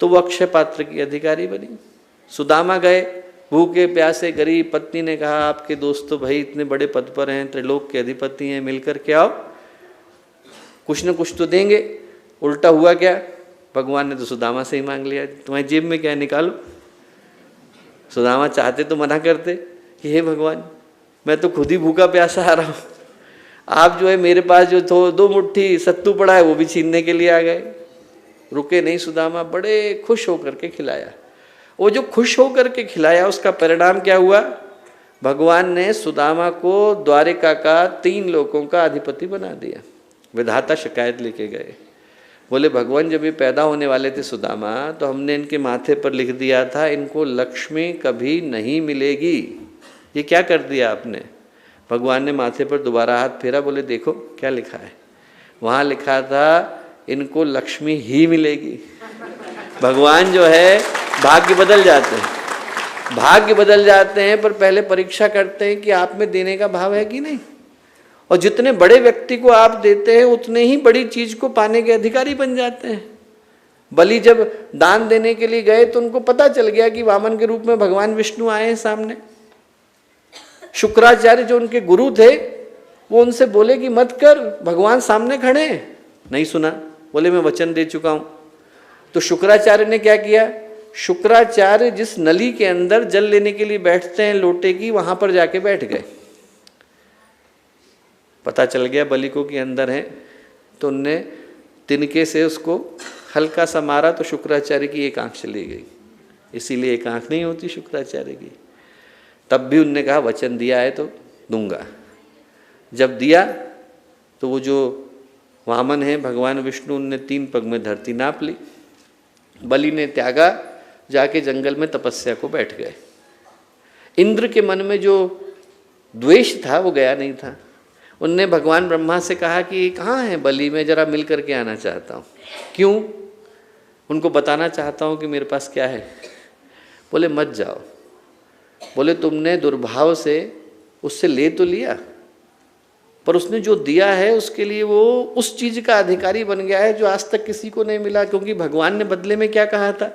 तो वो अक्षय पात्र की अधिकारी बनी। सुदामा गए, भूखे प्यासे गरीब, पत्नी ने कहा आपके दोस्त तो भाई इतने बड़े पद पर हैं, त्रिलोक के अधिपति हैं, मिलकर के आओ, कुछ न कुछ तो देंगे। उल्टा हुआ क्या? भगवान ने तो सुदामा से ही मांग लिया, तुम्हारी जेब में क्या है निकालो। सुदामा चाहते तो मना करते कि हे भगवान मैं तो खुद ही भूखा प्यासा आ रहा हूँ, आप जो है मेरे पास जो 2 मुट्ठी सत्तू पड़ा है वो भी छीनने के लिए आ गए। रुके नहीं सुदामा, बड़े खुश होकर के खिलाया। वो जो खुश होकर के खिलाया उसका परिणाम क्या हुआ? भगवान ने सुदामा को द्वारिका का 3 लोकों का अधिपति बना दिया। विधाता शिकायत लेके गए, बोले भगवान जब ये पैदा होने वाले थे सुदामा तो हमने इनके माथे पर लिख दिया था इनको लक्ष्मी कभी नहीं मिलेगी, ये क्या कर दिया आपने? भगवान ने माथे पर दोबारा हाथ फेरा, बोले देखो क्या लिखा है। वहाँ लिखा था इनको लक्ष्मी ही मिलेगी। भगवान जो है भाग्य बदल जाते हैं, भाग्य बदल जाते हैं, पर पहले परीक्षा करते हैं कि आप में देने का भाव है कि नहीं। और जितने बड़े व्यक्ति को आप देते हैं उतने ही बड़ी चीज को पाने के अधिकारी बन जाते हैं। बलि जब दान देने के लिए गए तो उनको पता चल गया कि वामन के रूप में भगवान विष्णु आए हैं सामने। शुक्राचार्य जो उनके गुरु थे वो उनसे बोले कि मत कर, भगवान सामने खड़े हैं। नहीं सुना, बोले मैं वचन दे चुका हूं। तो शुक्राचार्य ने क्या किया, शुक्राचार्य जिस नली के अंदर जल लेने के लिए बैठते हैं लोटे की, वहां पर जाके बैठ गए। पता चल गया बलि को कि अंदर है, तो उनने तिनके से उसको हल्का सा मारा, तो शुक्राचार्य की एक आंख चली गई। इसीलिए एक आंख नहीं होती शुक्राचार्य की। तब भी उनने कहा वचन दिया है तो दूंगा। जब दिया तो वो जो वामन है भगवान विष्णु, उनने 3 पग में धरती नाप ली। बलि ने त्यागा, जाके जंगल में तपस्या को बैठ गए। इंद्र के मन में जो द्वेष था वो गया नहीं था। उनने भगवान ब्रह्मा से कहा कि कहाँ है बलि, मैं जरा मिल करके आना चाहता हूँ। क्यों? उनको बताना चाहता हूँ कि मेरे पास क्या है। बोले मत जाओ। बोले तुमने दुर्भाव से उससे ले तो लिया, पर उसने जो दिया है उसके लिए वो उस चीज का अधिकारी बन गया है जो आज तक किसी को नहीं मिला। क्योंकि भगवान ने बदले में क्या कहा था,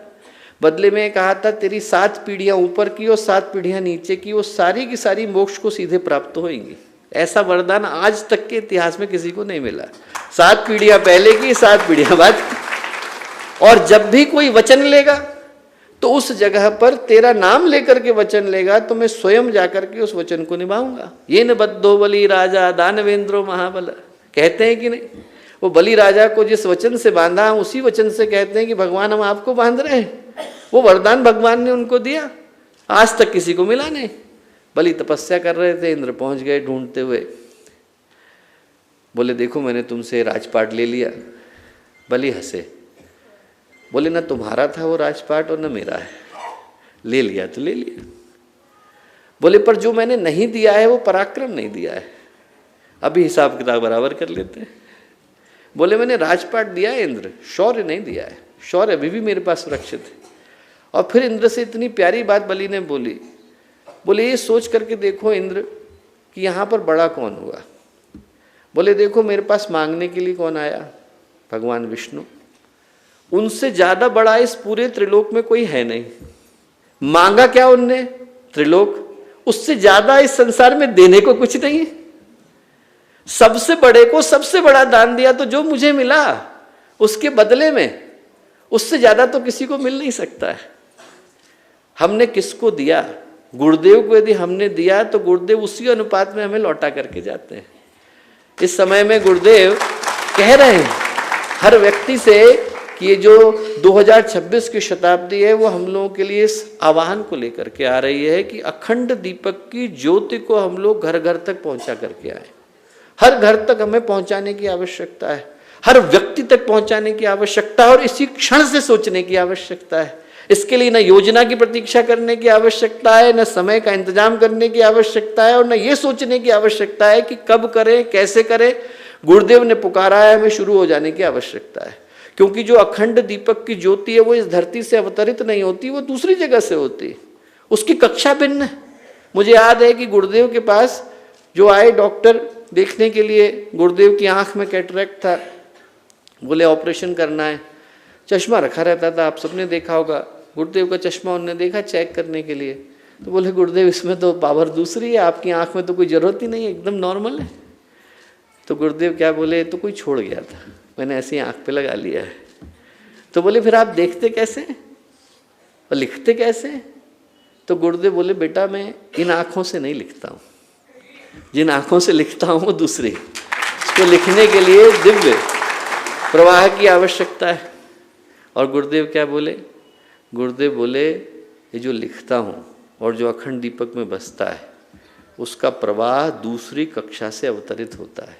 बदले में कहा था तेरी 7 पीढ़ियां ऊपर की और 7 पीढ़ियां नीचे की, वो सारी की सारी मोक्ष को सीधे प्राप्त होंगी। ऐसा वरदान आज तक के इतिहास में किसी को नहीं मिला। 7 पीढ़ियां पहले की, 7 पीढ़ियां बाद की। और जब भी कोई वचन लेगा तो उस जगह पर तेरा नाम लेकर के वचन लेगा तो मैं स्वयं जाकर के उस वचन को निभाऊंगा। ये न बद्धो बलि राजा दानवेंद्रो महाबल, कहते हैं कि नहीं। वो बलि राजा को जिस वचन से बांधा, उसी वचन से कहते हैं कि भगवान हम आपको बांध रहे हैं। वो वरदान भगवान ने उनको दिया, आज तक किसी को मिला नहीं। बलि तपस्या कर रहे थे, इंद्र पहुंच गए ढूंढते हुए। बोले देखो मैंने तुमसे राजपाट ले लिया। बलि हंसे, बोले ना तुम्हारा था वो राजपाट और न मेरा है, ले लिया तो ले लिया। बोले पर जो मैंने नहीं दिया है वो पराक्रम नहीं दिया है, अभी हिसाब किताब बराबर कर लेते हैं। बोले मैंने राजपाट दिया है इंद्र, शौर्य नहीं दिया है, शौर्य अभी भी मेरे पास सुरक्षित है। और फिर इंद्र से इतनी प्यारी बात बलि ने बोली, बोले ये सोच करके देखो इंद्र कि यहाँ पर बड़ा कौन हुआ। बोले देखो मेरे पास मांगने के लिए कौन आया, भगवान विष्णु। उनसे ज्यादा बड़ा इस पूरे त्रिलोक में कोई है नहीं। मांगा क्या उनने, त्रिलोक। उससे ज्यादा इस संसार में देने को कुछ नहीं है। सबसे बड़े को सबसे बड़ा दान दिया, तो जो मुझे मिला उसके बदले में उससे ज्यादा तो किसी को मिल नहीं सकता है। हमने किसको दिया, गुरुदेव को यदि हमने दिया तो गुरुदेव उसी अनुपात में हमें लौटा करके जाते हैं। इस समय में गुरुदेव कह रहे हैं हर व्यक्ति से कि ये जो 2026 की शताब्दी है वो हम लोगों के लिए इस आह्वान को लेकर के आ रही है कि अखंड दीपक की ज्योति को हम लोग घर घर तक पहुंचा करके आए। हर घर तक हमें पहुंचाने की आवश्यकता है, हर व्यक्ति तक पहुंचाने की आवश्यकता है और इसी क्षण से सोचने की आवश्यकता है। इसके लिए न योजना की प्रतीक्षा करने की आवश्यकता है, न समय का इंतजाम करने की आवश्यकता है और न ये सोचने की आवश्यकता है कि कब करें कैसे करें। गुरुदेव ने पुकारा है, हमें शुरू हो जाने की आवश्यकता है। क्योंकि जो अखंड दीपक की ज्योति है वो इस धरती से अवतरित नहीं होती, वो दूसरी जगह से होती, उसकी कक्षा भिन्न है। मुझे याद है कि गुरुदेव के पास जो आए डॉक्टर देखने के लिए, गुरुदेव की आंख में कैटरेक्ट था, बोले ऑपरेशन करना है। चश्मा रखा रहता था, आप सबने देखा होगा। गुरुदेव का चश्मा उन्होंने देखा चेक करने के लिए, तो बोले गुरुदेव इसमें तो पावर दूसरी है, आपकी आंख में तो कोई जरूरत ही नहीं है, एकदम नॉर्मल है। तो गुरुदेव क्या बोले, तो कोई छोड़ गया था, मैंने ऐसे ही आंख पे लगा लिया है। तो बोले फिर आप देखते कैसे और लिखते कैसे। तो गुरुदेव बोले बेटा मैं इन आंखों से नहीं लिखता हूँ, जिन आंखों से लिखता हूँ वो दूसरी, इसको लिखने के लिए दिव्य प्रवाह की आवश्यकता है। और गुरुदेव क्या बोले, गुरुदेव बोले ये जो लिखता हूँ और जो अखंड दीपक में बसता है उसका प्रवाह दूसरी कक्षा से अवतरित होता है।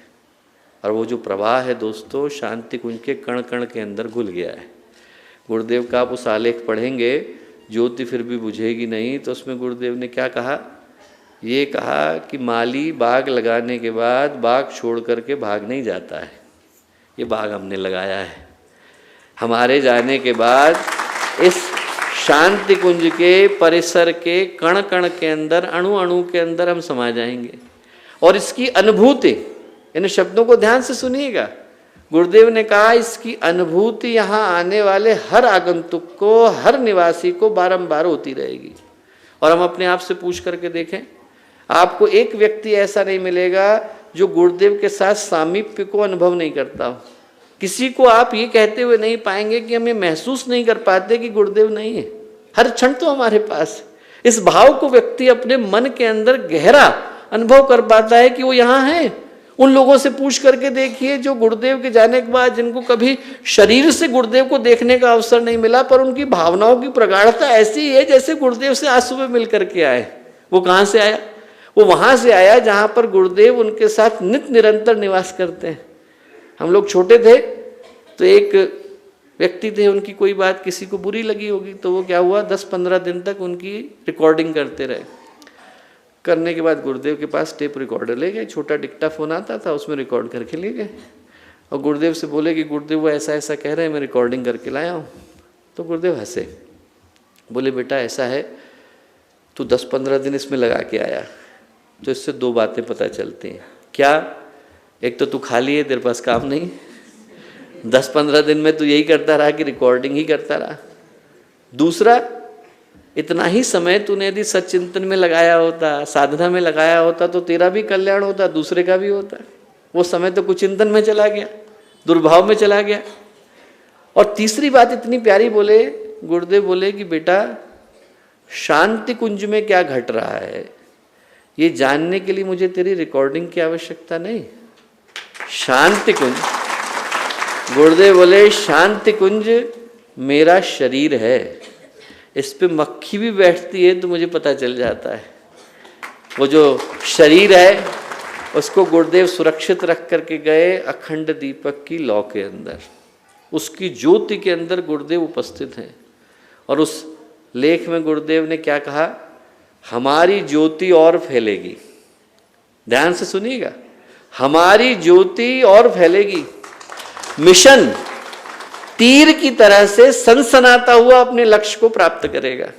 और वो जो प्रवाह है दोस्तों, शांति कुंज के कण कण के अंदर घुल गया है। गुरुदेव का आप उस आलेख पढ़ेंगे, ज्योति फिर भी बुझेगी नहीं, तो उसमें गुरुदेव ने क्या कहा, ये कहा कि माली बाग लगाने के बाद बाग छोड़ करके भाग नहीं जाता है, ये बाग हमने लगाया है। हमारे जाने के बाद इस शांति कुंज के परिसर के कण कण के अंदर, अणु अणु के अंदर हम समा जाएंगे। और इसकी अनुभूति, इन शब्दों को ध्यान से सुनिएगा, गुरुदेव ने कहा इसकी अनुभूति यहाँ आने वाले हर आगंतुक को, हर निवासी को बारंबार होती रहेगी। और हम अपने आप से पूछ करके देखें, आपको एक व्यक्ति ऐसा नहीं मिलेगा जो गुरुदेव के साथ सामीप्य को अनुभव नहीं करता हो। किसी को आप ये कहते हुए नहीं पाएंगे कि हम ये महसूस नहीं कर पाते कि गुरुदेव नहीं है, हर क्षण तो हमारे पास है। इस भाव को व्यक्ति अपने मन के अंदर गहरा अनुभव कर पाता है कि वो यहाँ है। उन लोगों से पूछ करके देखिए जो गुरुदेव के जाने के बाद जिनको कभी शरीर से गुरुदेव को देखने का अवसर नहीं मिला, पर उनकी भावनाओं की प्रगाढ़ता ऐसी है जैसे गुरुदेव से आज सुबह मिल करके आए। वो कहाँ से आया? वो वहाँ से आया जहाँ पर गुरुदेव उनके साथ नित्य निरंतर निवास करते हैं। हम लोग छोटे थे तो एक व्यक्ति थे, उनकी कोई बात किसी को बुरी लगी होगी तो वो क्या हुआ, 10-15 दिन तक उनकी रिकॉर्डिंग करते रहे। करने के बाद गुरुदेव के पास टेप रिकॉर्डर ले गए, छोटा डिक्टाफोन आता था, उसमें रिकॉर्ड करके ले गए और गुरुदेव से बोले कि गुरुदेव वो ऐसा ऐसा कह रहे हैं, मैं रिकॉर्डिंग करके लाया हूँ। तो गुरुदेव हंसे, बोले बेटा ऐसा है, तू 10-15 दिन इसमें लगा के आया तो इससे 2 बातें पता चलती हैं। क्या? एक तो तू खाली है, तेरे पास काम नहीं, 10-15 दिन में तू यही करता रहा कि रिकॉर्डिंग ही करता रहा। दूसरा, इतना ही समय तूने यदि सच्चिंतन में लगाया होता, साधना में लगाया होता तो तेरा भी कल्याण होता, दूसरे का भी होता। वो समय तो कुचिंतन में चला गया, दुर्भाव में चला गया। और तीसरी बात इतनी प्यारी बोले गुरुदेव, बोले कि बेटा शांति कुंज में क्या घट रहा है ये जानने के लिए मुझे तेरी रिकॉर्डिंग की आवश्यकता नहीं। शांति कुंज, गुरुदेव बोले शांति कुंज मेरा शरीर है, इस पे मक्खी भी बैठती है तो मुझे पता चल जाता है। वो जो शरीर है उसको गुरुदेव सुरक्षित रख करके गए अखंड दीपक की लौ के अंदर, उसकी ज्योति के अंदर गुरुदेव उपस्थित हैं। और उस लेख में गुरुदेव ने क्या कहा, हमारी ज्योति और फैलेगी। ध्यान से सुनिएगा, हमारी ज्योति और फैलेगी। मिशन तीर की तरह से सनसनाता हुआ अपने लक्ष्य को प्राप्त करेगा।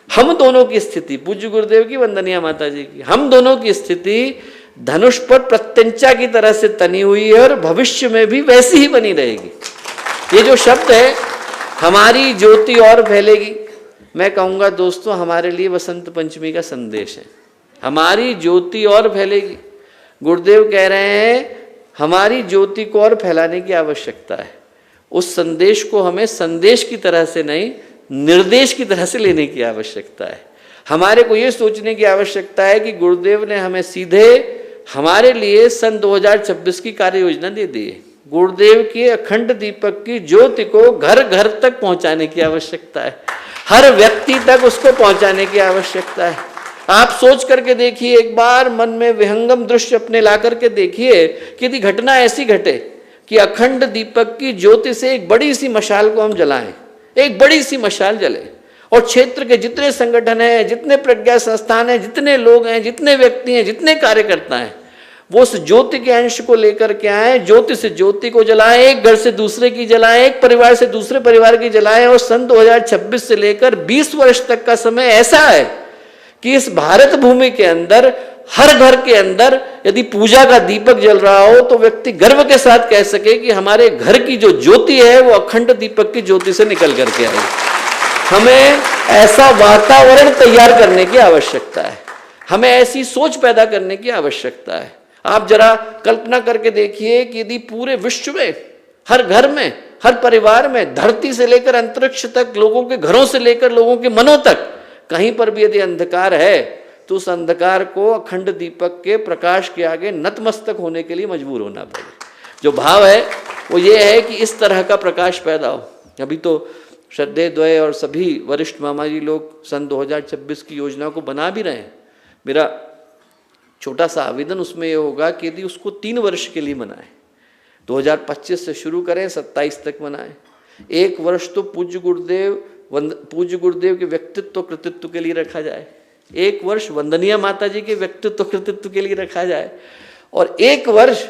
हम दोनों की स्थिति, पूज्य गुरुदेव की, वंदनीय माता जी की, हम दोनों की स्थिति धनुष पर प्रत्यंचा की तरह से तनी हुई है और भविष्य में भी वैसी ही बनी रहेगी। ये जो शब्द है हमारी ज्योति और फैलेगी, मैं कहूँगा दोस्तों हमारे लिए वसंत पंचमी का संदेश है। हमारी ज्योति और फैलेगी। गुरुदेव कह रहे हैं हमारी ज्योति को और फैलाने की आवश्यकता है। उस संदेश को हमें संदेश की तरह से नहीं, निर्देश की तरह से लेने की आवश्यकता है। हमारे को ये सोचने की आवश्यकता है कि गुरुदेव ने हमें सीधे हमारे लिए सन 2026 की कार्य योजना दे दी है। गुरुदेव के अखंड दीपक की ज्योति को घर घर तक पहुंचाने की आवश्यकता है, हर व्यक्ति तक उसको पहुंचाने की आवश्यकता है। आप सोच करके देखिए, एक बार मन में विहंगम दृश्य अपने ला करके देखिए कि यदि घटना ऐसी घटे कि अखंड दीपक की ज्योति से एक बड़ी सी मशाल को हम जलाएं, एक बड़ी सी मशाल जले और क्षेत्र के जितने संगठन हैं, जितने प्रज्ञा संस्थान हैं, जितने लोग हैं, जितने व्यक्ति हैं, जितने कार्यकर्ता हैं, वो उस ज्योति के अंश को लेकर के आए, ज्योति से ज्योति को जलाएं, एक घर से दूसरे की जलाएं, एक परिवार से दूसरे परिवार की जलाएं। और सन 2026 से लेकर 20 वर्ष तक का समय ऐसा है कि इस भारत भूमि के अंदर हर घर के अंदर यदि पूजा का दीपक जल रहा हो तो व्यक्ति गर्व के साथ कह सके कि हमारे घर की जो ज्योति है वो अखंड दीपक की ज्योति से निकल करके आई। हमें ऐसा वातावरण तैयार करने की आवश्यकता है, हमें ऐसी सोच पैदा करने की आवश्यकता है। आप जरा कल्पना करके देखिए कि यदि पूरे विश्व में, हर घर में, हर परिवार में, धरती से लेकर अंतरिक्ष तक, लोगों के घरों से लेकर लोगों के मनों तक कहीं पर भी यदि अंधकार है तो उस अंधकार को अखंड दीपक के प्रकाश के आगे नतमस्तक होने के लिए मजबूर होना पड़े। जो भाव है वो ये है कि इस तरह का प्रकाश पैदा हो। अभी तो श्रद्धेय द्वय और सभी वरिष्ठ मामा जी लोग सन 2026 की योजना को बना भी रहे हैं। मेरा छोटा सा आवेदन उसमें ये होगा कि यदि उसको 3 वर्ष के लिए मनाएं, 2025 से शुरू करें, 27 तक मनाएं। 1 वर्ष तो पूज्य गुरुदेव के व्यक्तित्व कृतित्व के लिए रखा जाए, 1 वर्ष वंदनीय माता जी के व्यक्तित्व कृतित्व के लिए रखा जाए और 1 वर्ष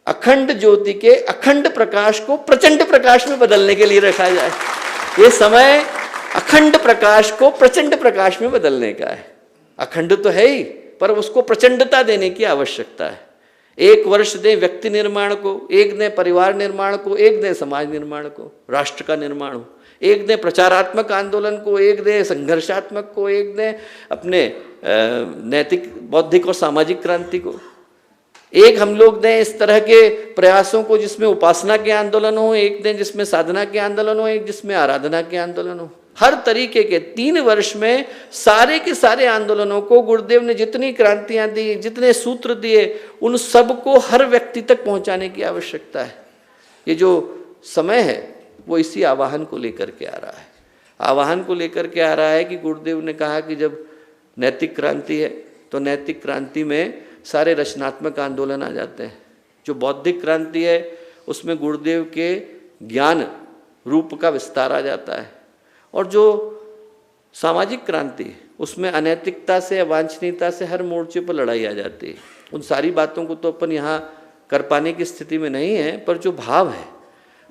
अखंड ज्योति के अखंड प्रकाश को प्रचंड प्रकाश में बदलने के लिए रखा जाए। ये समय अखंड प्रकाश को प्रचंड प्रकाश में बदलने का है। अखंड तो है ही, पर उसको प्रचंडता देने की आवश्यकता है। 1 वर्ष दें व्यक्ति निर्माण को, 1 दें परिवार निर्माण को, 1 दें समाज निर्माण को, राष्ट्र का निर्माण हो, 1 दें प्रचारात्मक आंदोलन को, 1 दें संघर्षात्मक को, 1 दें अपने नैतिक, बौद्धिक और सामाजिक क्रांति को। एक हम लोग दें इस तरह के प्रयासों को जिसमें उपासना के आंदोलन हो, एक दें जिसमें साधना के आंदोलन हो, एक जिसमें आराधना के आंदोलन हो। हर तरीके के 3 वर्ष में सारे के सारे आंदोलनों को गुरुदेव ने जितनी क्रांतियां दी, जितने सूत्र दिए, उन सबको हर व्यक्ति तक पहुंचाने की आवश्यकता है। ये जो समय है वो इसी आवाहन को लेकर के आ रहा है। आवाहन को लेकर के आ रहा है कि गुरुदेव ने कहा कि जब नैतिक क्रांति है तो नैतिक क्रांति में सारे रचनात्मक आंदोलन आ जाते हैं। जो बौद्धिक क्रांति है उसमें गुरुदेव के ज्ञान रूप का विस्तार आ जाता है, और जो सामाजिक क्रांति है उसमें अनैतिकता से, अवांछनीयता से हर मोर्चे पर लड़ाई आ जाती है। उन सारी बातों को तो अपन यहाँ कर पाने की स्थिति में नहीं है, पर जो भाव है,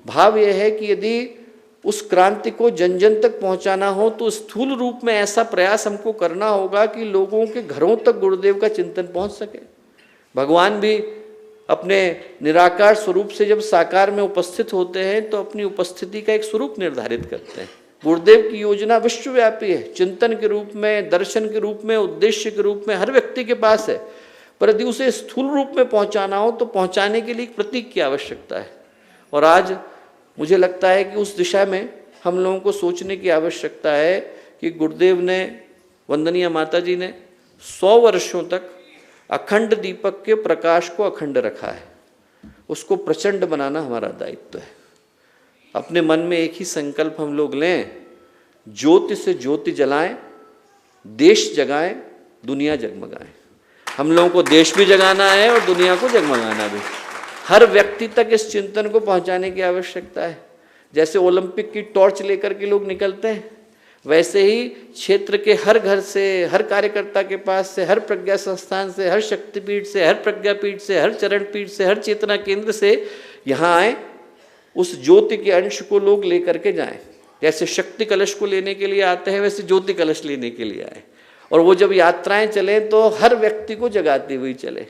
भाव यह है कि यदि उस क्रांति को जन जन तक पहुंचाना हो तो स्थूल रूप में ऐसा प्रयास हमको करना होगा कि लोगों के घरों तक गुरुदेव का चिंतन पहुंच सके। भगवान भी अपने निराकार स्वरूप से जब साकार में उपस्थित होते हैं तो अपनी उपस्थिति का एक स्वरूप निर्धारित करते हैं। गुरुदेव की योजना विश्वव्यापी है, चिंतन के रूप में, दर्शन के रूप में, उद्देश्य के रूप में हर व्यक्ति के पास है, पर यदि उसे स्थूल रूप में पहुंचाना हो तो पहुंचाने के लिए एक प्रतीक की आवश्यकता है। और आज मुझे लगता है कि उस दिशा में हम लोगों को सोचने की आवश्यकता है कि गुरुदेव ने, वंदनीय माता जी ने 100 वर्षों तक अखंड दीपक के प्रकाश को अखंड रखा है। उसको प्रचंड बनाना हमारा दायित्व है। अपने मन में एक ही संकल्प हम लोग लें, ज्योति से ज्योति जलाएं, देश जगाएं, दुनिया जगमगाएं। हम लोगों को देश भी जगाना है और दुनिया को जगमगाना भी। हर व्यक्ति तक इस चिंतन को पहुंचाने की आवश्यकता है। जैसे ओलंपिक की टॉर्च लेकर के लोग निकलते हैं, वैसे ही क्षेत्र के हर घर से, हर कार्यकर्ता के पास से, हर प्रज्ञा संस्थान से, हर शक्तिपीठ से, हर प्रज्ञापीठ से, हर चरण पीठ से, हर चेतना केंद्र से यहाँ आए, उस ज्योति के अंश को लोग लेकर के जाएं। जैसे शक्ति कलश को लेने के लिए आते हैं, वैसे ज्योति कलश लेने के लिए आए। और वो जब यात्राएं चले तो हर व्यक्ति को जगाती हुई चले,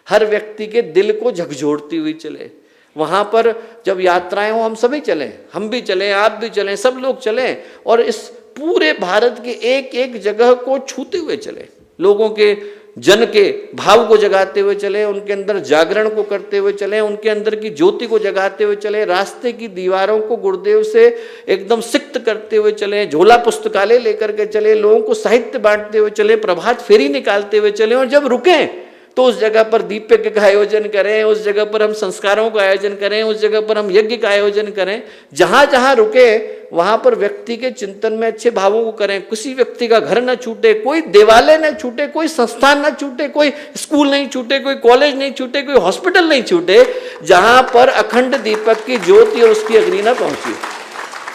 हर व्यक्ति के दिल को झकझोरती हुई चले। वहाँ पर जब यात्राएं हो हम सभी चलें, हम भी चलें, आप भी चलें, सब लोग चलें, और इस पूरे भारत के एक एक जगह को छूते हुए चले, लोगों के जन के भाव को जगाते हुए चले, उनके अंदर जागरण को करते हुए चले, उनके अंदर की ज्योति को जगाते हुए चले, रास्ते की दीवारों को गुरुदेव से एकदम सिक्त करते हुए चले, झोला पुस्तकालय लेकर के चले, लोगों को साहित्य बांटते हुए चले, प्रभात फेरी निकालते हुए चले, और जब रुकें तो उस जगह पर दीपक का आयोजन करें, उस जगह पर हम संस्कारों का आयोजन करें, उस जगह पर हम यज्ञ का आयोजन करें। जहां जहां रुके वहां पर व्यक्ति के चिंतन में अच्छे भावों को करें। किसी व्यक्ति का घर न छूटे, कोई देवालय न छूटे, कोई संस्थान न छूटे, कोई स्कूल नहीं छूटे, कोई कॉलेज नहीं छूटे, कोई हॉस्पिटल नहीं छूटे, जहां पर अखंड दीपक की ज्योति और उसकी अग्नि न पहुंची।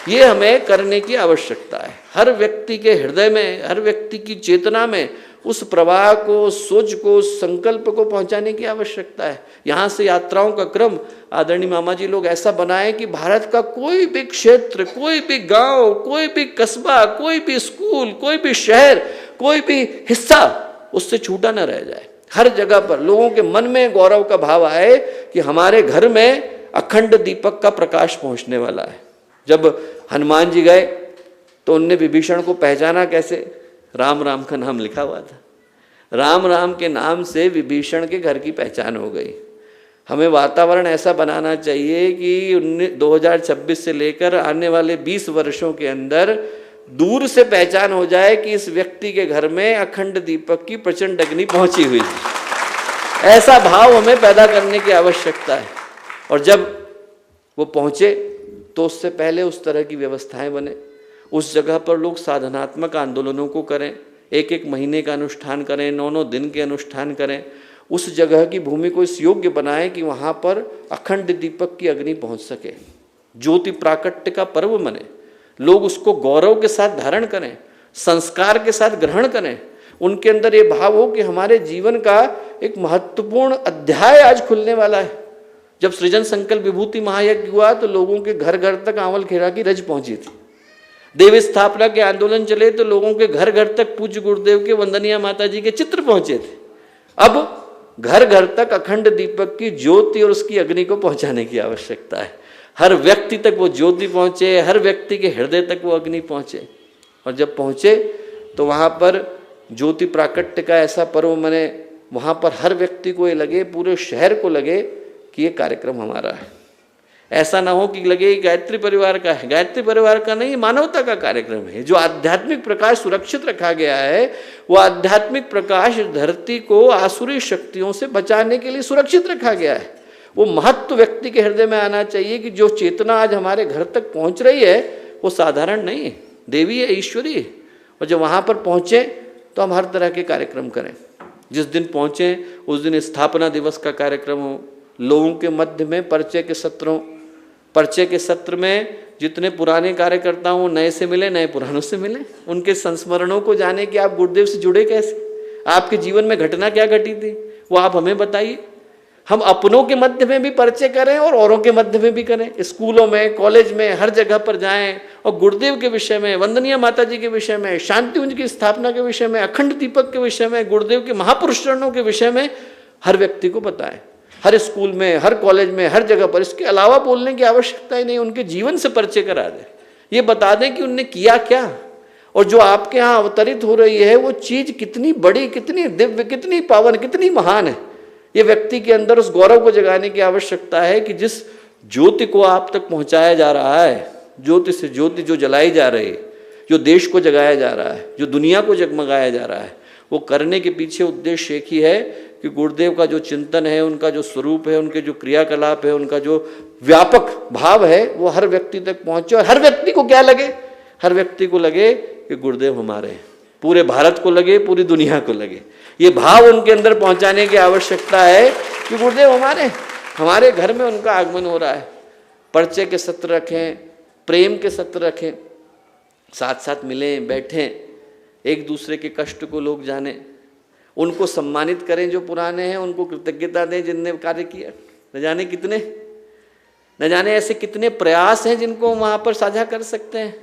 ये हमें करने की आवश्यकता है। हर व्यक्ति के हृदय में, हर व्यक्ति की चेतना में उस प्रवाह को, सोच को, संकल्प को पहुंचाने की आवश्यकता है। यहाँ से यात्राओं का क्रम आदरणीय मामा जी लोग ऐसा बनाए कि भारत का कोई भी क्षेत्र, कोई भी गांव, कोई भी कस्बा, कोई भी स्कूल, कोई भी शहर, कोई भी हिस्सा उससे छूटा न रह जाए। हर जगह पर लोगों के मन में गौरव का भाव आए कि हमारे घर में अखंड दीपक का प्रकाश पहुंचने वाला है। जब हनुमान जी गए तो उनने विभीषण को पहचाना कैसे? राम राम का नाम लिखा हुआ था। राम राम के नाम से विभीषण के घर की पहचान हो गई। हमें वातावरण ऐसा बनाना चाहिए कि 2026 से लेकर आने वाले 20 वर्षों के अंदर दूर से पहचान हो जाए कि इस व्यक्ति के घर में अखंड दीपक की प्रचंड अग्नि पहुंची हुई है। ऐसा भाव हमें पैदा करने की आवश्यकता है। और जब वो पहुंचे तो उससे पहले उस तरह की व्यवस्थाएं बने, उस जगह पर लोग साधनात्मक आंदोलनों को करें, एक एक महीने का अनुष्ठान करें, 9-9 दिन के अनुष्ठान करें, उस जगह की भूमि को इस योग्य बनाएं कि वहाँ पर अखंड दीपक की अग्नि पहुँच सके, ज्योति प्राकट्य का पर्व बने, लोग उसको गौरव के साथ धारण करें, संस्कार के साथ ग्रहण करें, उनके अंदर ये भाव हो कि हमारे जीवन का एक महत्वपूर्ण अध्याय आज खुलने वाला है। जब सृजन संकल्प विभूति महायज्ञ हुआ तो लोगों के घर घर तक आंवल खेरा की रज पहुंची थी। देव स्थापना के आंदोलन चले तो लोगों के घर घर तक पूज्य गुरुदेव के, वंदनीय माता जी के चित्र पहुंचे थे। अब घर घर तक अखंड दीपक की ज्योति और उसकी अग्नि को पहुंचाने की आवश्यकता है। हर व्यक्ति तक वो ज्योति पहुंचे, हर व्यक्ति के हृदय तक वो अग्नि पहुंचे। और जब पहुंचे तो वहां पर ज्योति प्राकट्य का ऐसा पर्व मने वहाँ पर हर व्यक्ति को ये लगे, पूरे शहर को लगे कि ये कार्यक्रम हमारा है। ऐसा ना हो कि लगे गायत्री परिवार का है। गायत्री परिवार का नहीं, मानवता का कार्यक्रम है। जो आध्यात्मिक प्रकाश सुरक्षित रखा गया है, वो आध्यात्मिक प्रकाश धरती को आसुरी शक्तियों से बचाने के लिए सुरक्षित रखा गया है। वो महत्व व्यक्ति के हृदय में आना चाहिए कि जो चेतना आज हमारे घर तक पहुंच रही है वो साधारण नहीं है, देवी है, ईश्वरी है। और जब वहाँ पर पहुँचे तो हम हर तरह के कार्यक्रम करें। जिस दिन पहुँचे उस दिन स्थापना दिवस का कार्यक्रम हो, लोगों के मध्य में परिचय के सत्रों, परिचय के सत्र में जितने पुराने कार्यकर्ता हों, नए से मिले, नए पुरानों से मिले, उनके संस्मरणों को जाने कि आप गुरुदेव से जुड़े कैसे, आपके जीवन में घटना क्या घटी थी वो आप हमें बताइए। हम अपनों के मध्य में भी परिचय करें और औरों के मध्य में भी करें। स्कूलों में, कॉलेज में, हर जगह पर जाएं और गुरुदेव के विषय में, वंदनीय माता जी के विषय में, शांति कुंज की स्थापना के विषय में, अखंड दीपक के विषय में, गुरुदेव के महापुरुष चरणों के विषय में हर व्यक्ति को बताएं। हर स्कूल में, हर कॉलेज में, हर जगह पर। इसके अलावा बोलने की आवश्यकता ही नहीं, उनके जीवन से परिचय करा दें। ये बता दें कि उनने किया क्या और जो आपके यहाँ अवतरित हो रही है वो चीज़ कितनी बड़ी, कितनी दिव्य, कितनी पावन, कितनी महान है। ये व्यक्ति के अंदर उस गौरव को जगाने की आवश्यकता है कि जिस ज्योति को आप तक पहुँचाया जा रहा है, ज्योति से ज्योति जो जलाई जा रही है, जो देश को जगाया जा रहा है, जो दुनिया को जगमगाया जा रहा है, वो करने के पीछे उद्देश्य एक ही है कि गुरुदेव का जो चिंतन है, उनका जो स्वरूप है, उनके जो क्रियाकलाप है, उनका जो व्यापक भाव है वो हर व्यक्ति तक पहुंचे। और हर व्यक्ति को क्या लगे, हर व्यक्ति को लगे कि गुरुदेव हमारे हैं, पूरे भारत को लगे, पूरी दुनिया को लगे। ये भाव उनके अंदर पहुंचाने की आवश्यकता है कि गुरुदेव हमारे घर में उनका आगमन हो रहा है। परिचय के सत्र रखें, प्रेम के सत्र रखें, साथ साथ मिलें, बैठें, एक दूसरे के कष्ट को लोग जाने, उनको सम्मानित करें जो पुराने हैं, उनको कृतज्ञता दें जिनने कार्य किया। न जाने ऐसे कितने प्रयास हैं जिनको वहाँ पर साझा कर सकते हैं,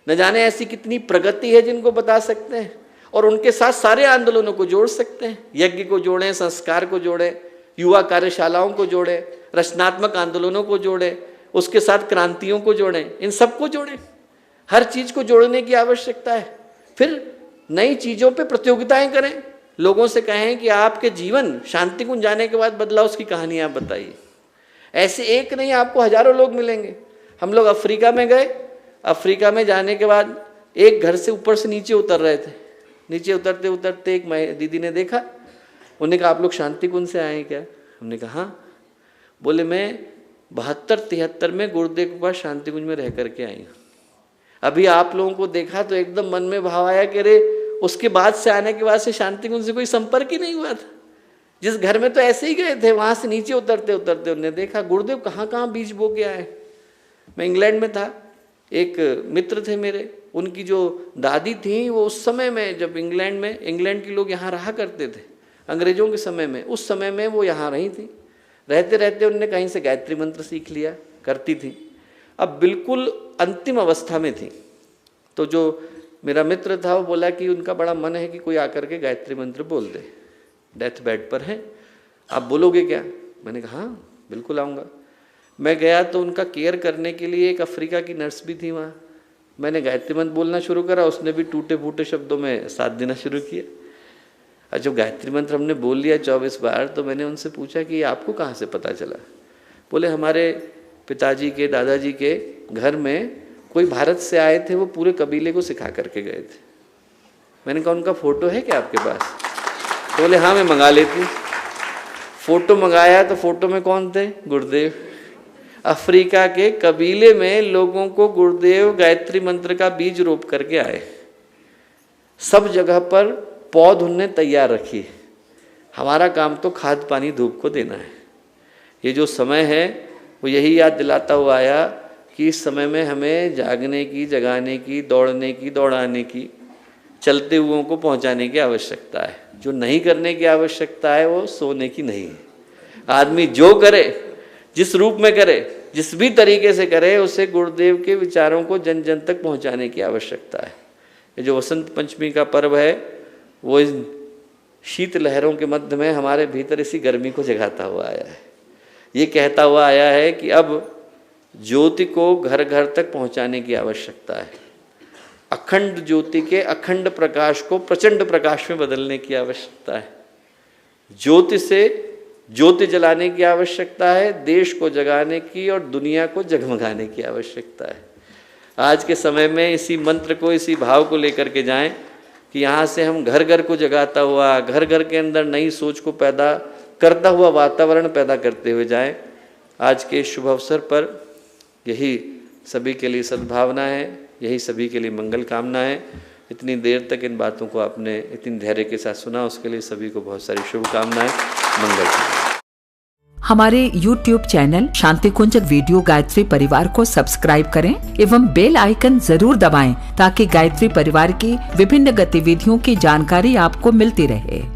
न जाने ऐसी कितनी प्रगति है जिनको बता सकते हैं, और उनके साथ सारे आंदोलनों को जोड़ सकते हैं। यज्ञ को जोड़ें, संस्कार को जोड़ें, युवा कार्यशालाओं को जोड़ें, रचनात्मक आंदोलनों को जोड़ें, उसके साथ क्रांतियों को जोड़ें, इन सबको जोड़ें। हर चीज़ को जोड़ने की आवश्यकता है। फिर नई चीज़ों पे प्रतियोगिताएं करें, लोगों से कहें कि आपके जीवन शांति कुंज जाने के बाद बदला, उसकी कहानी आप बताइए। ऐसे एक नहीं, आपको हजारों लोग मिलेंगे। हम लोग अफ्रीका में गए, अफ्रीका में जाने के बाद एक घर से ऊपर से नीचे उतर रहे थे। नीचे उतरते उतरते एक दीदी ने देखा, उन्होंने कहा आप लोग शांति कुंज से आए हैं क्या? हमने कहा हाँ। बोले मैं 72-73 में गुरुदेव के पास शांति कुंज में रह करके आई हूँ। अभी आप लोगों को देखा तो एकदम मन में भाव आया कि अरे उसके बाद से आने के बाद से शांति कुंज से कोई संपर्क ही नहीं हुआ था। जिस घर में तो ऐसे ही गए थे, वहाँ से नीचे उतरते उतरते उन्होंने देखा गुरुदेव कहाँ कहाँ बीज बो के आए। मैं इंग्लैंड में था, एक मित्र थे मेरे, उनकी जो दादी थी वो उस समय में जब इंग्लैंड के लोग यहाँ रहा करते थे अंग्रेजों के समय में, उस समय में वो यहाँ रही थी। रहते रहते उन्होंने कहीं से गायत्री मंत्र सीख लिया, करती थी। अब बिल्कुल अंतिम अवस्था में थी, तो जो मेरा मित्र था वो बोला कि उनका बड़ा मन है कि कोई आकर के गायत्री मंत्र बोल दे। डेथ बेड पर है, आप बोलोगे क्या? मैंने कहा हाँ बिल्कुल आऊँगा। मैं गया तो उनका केयर करने के लिए एक अफ्रीका की नर्स भी थी वहाँ। मैंने गायत्री मंत्र बोलना शुरू करा, उसने भी टूटे फूटे शब्दों में साथ देना शुरू किया। और जब गायत्री मंत्र हमने बोल लिया 24 बार, तो मैंने उनसे पूछा कि आपको कहाँ से पता चला? बोले हमारे पिताजी के, दादाजी के घर में कोई भारत से आए थे, वो पूरे कबीले को सिखा करके गए थे। मैंने कहा उनका फ़ोटो है क्या आपके पास? तो बोले हाँ मैं मंगा लेती हूँ। फ़ोटो मंगाया तो फ़ोटो में कौन थे? गुरुदेव। अफ्रीका के कबीले में लोगों को गुरुदेव गायत्री मंत्र का बीज रोप करके आए। सब जगह पर पौध उनने तैयार रखी। हमारा काम तो खाद पानी धूप को देना है। ये जो समय है वो यही याद दिलाता हुआ आया कि इस समय में हमें जागने की, जगाने की, दौड़ने की, दौड़ाने की, चलते हुओं को पहुंचाने की आवश्यकता है। जो नहीं करने की आवश्यकता है वो सोने की नहीं है। आदमी जो करे, जिस रूप में करे, जिस भी तरीके से करे, उसे गुरुदेव के विचारों को जन जन तक पहुंचाने की आवश्यकता है। ये जो वसंत पंचमी का पर्व है वो इन शीत लहरों के मध्य में हमारे भीतर इसी गर्मी को जगाता हुआ आया है। ये कहता हुआ आया है कि अब ज्योति को घर घर तक पहुंचाने की आवश्यकता है। अखंड ज्योति के अखंड प्रकाश को प्रचंड प्रकाश में बदलने की आवश्यकता है। ज्योति से ज्योति जलाने की आवश्यकता है, देश को जगाने की और दुनिया को जगमगाने की आवश्यकता है। आज के समय में इसी मंत्र को, इसी भाव को लेकर के जाएं कि यहाँ से हम घर घर को जगाता हुआ, घर घर के अंदर नई सोच को पैदा करता हुआ वातावरण पैदा करते हुए जाएं। आज के शुभ अवसर पर यही सभी के लिए सद्भावना है, यही सभी के लिए मंगल कामना है। इतनी देर तक इन बातों को आपने इतनी धैर्य के साथ सुना, उसके लिए सभी को बहुत सारी शुभकामनाएं, मंगल। हमारे YouTube चैनल शांति कुंज वीडियो गायत्री परिवार को सब्सक्राइब करें एवं बेल आइकन जरूर दबाएं ताकि गायत्री परिवार की विभिन्न गतिविधियों की जानकारी आपको मिलती रहे।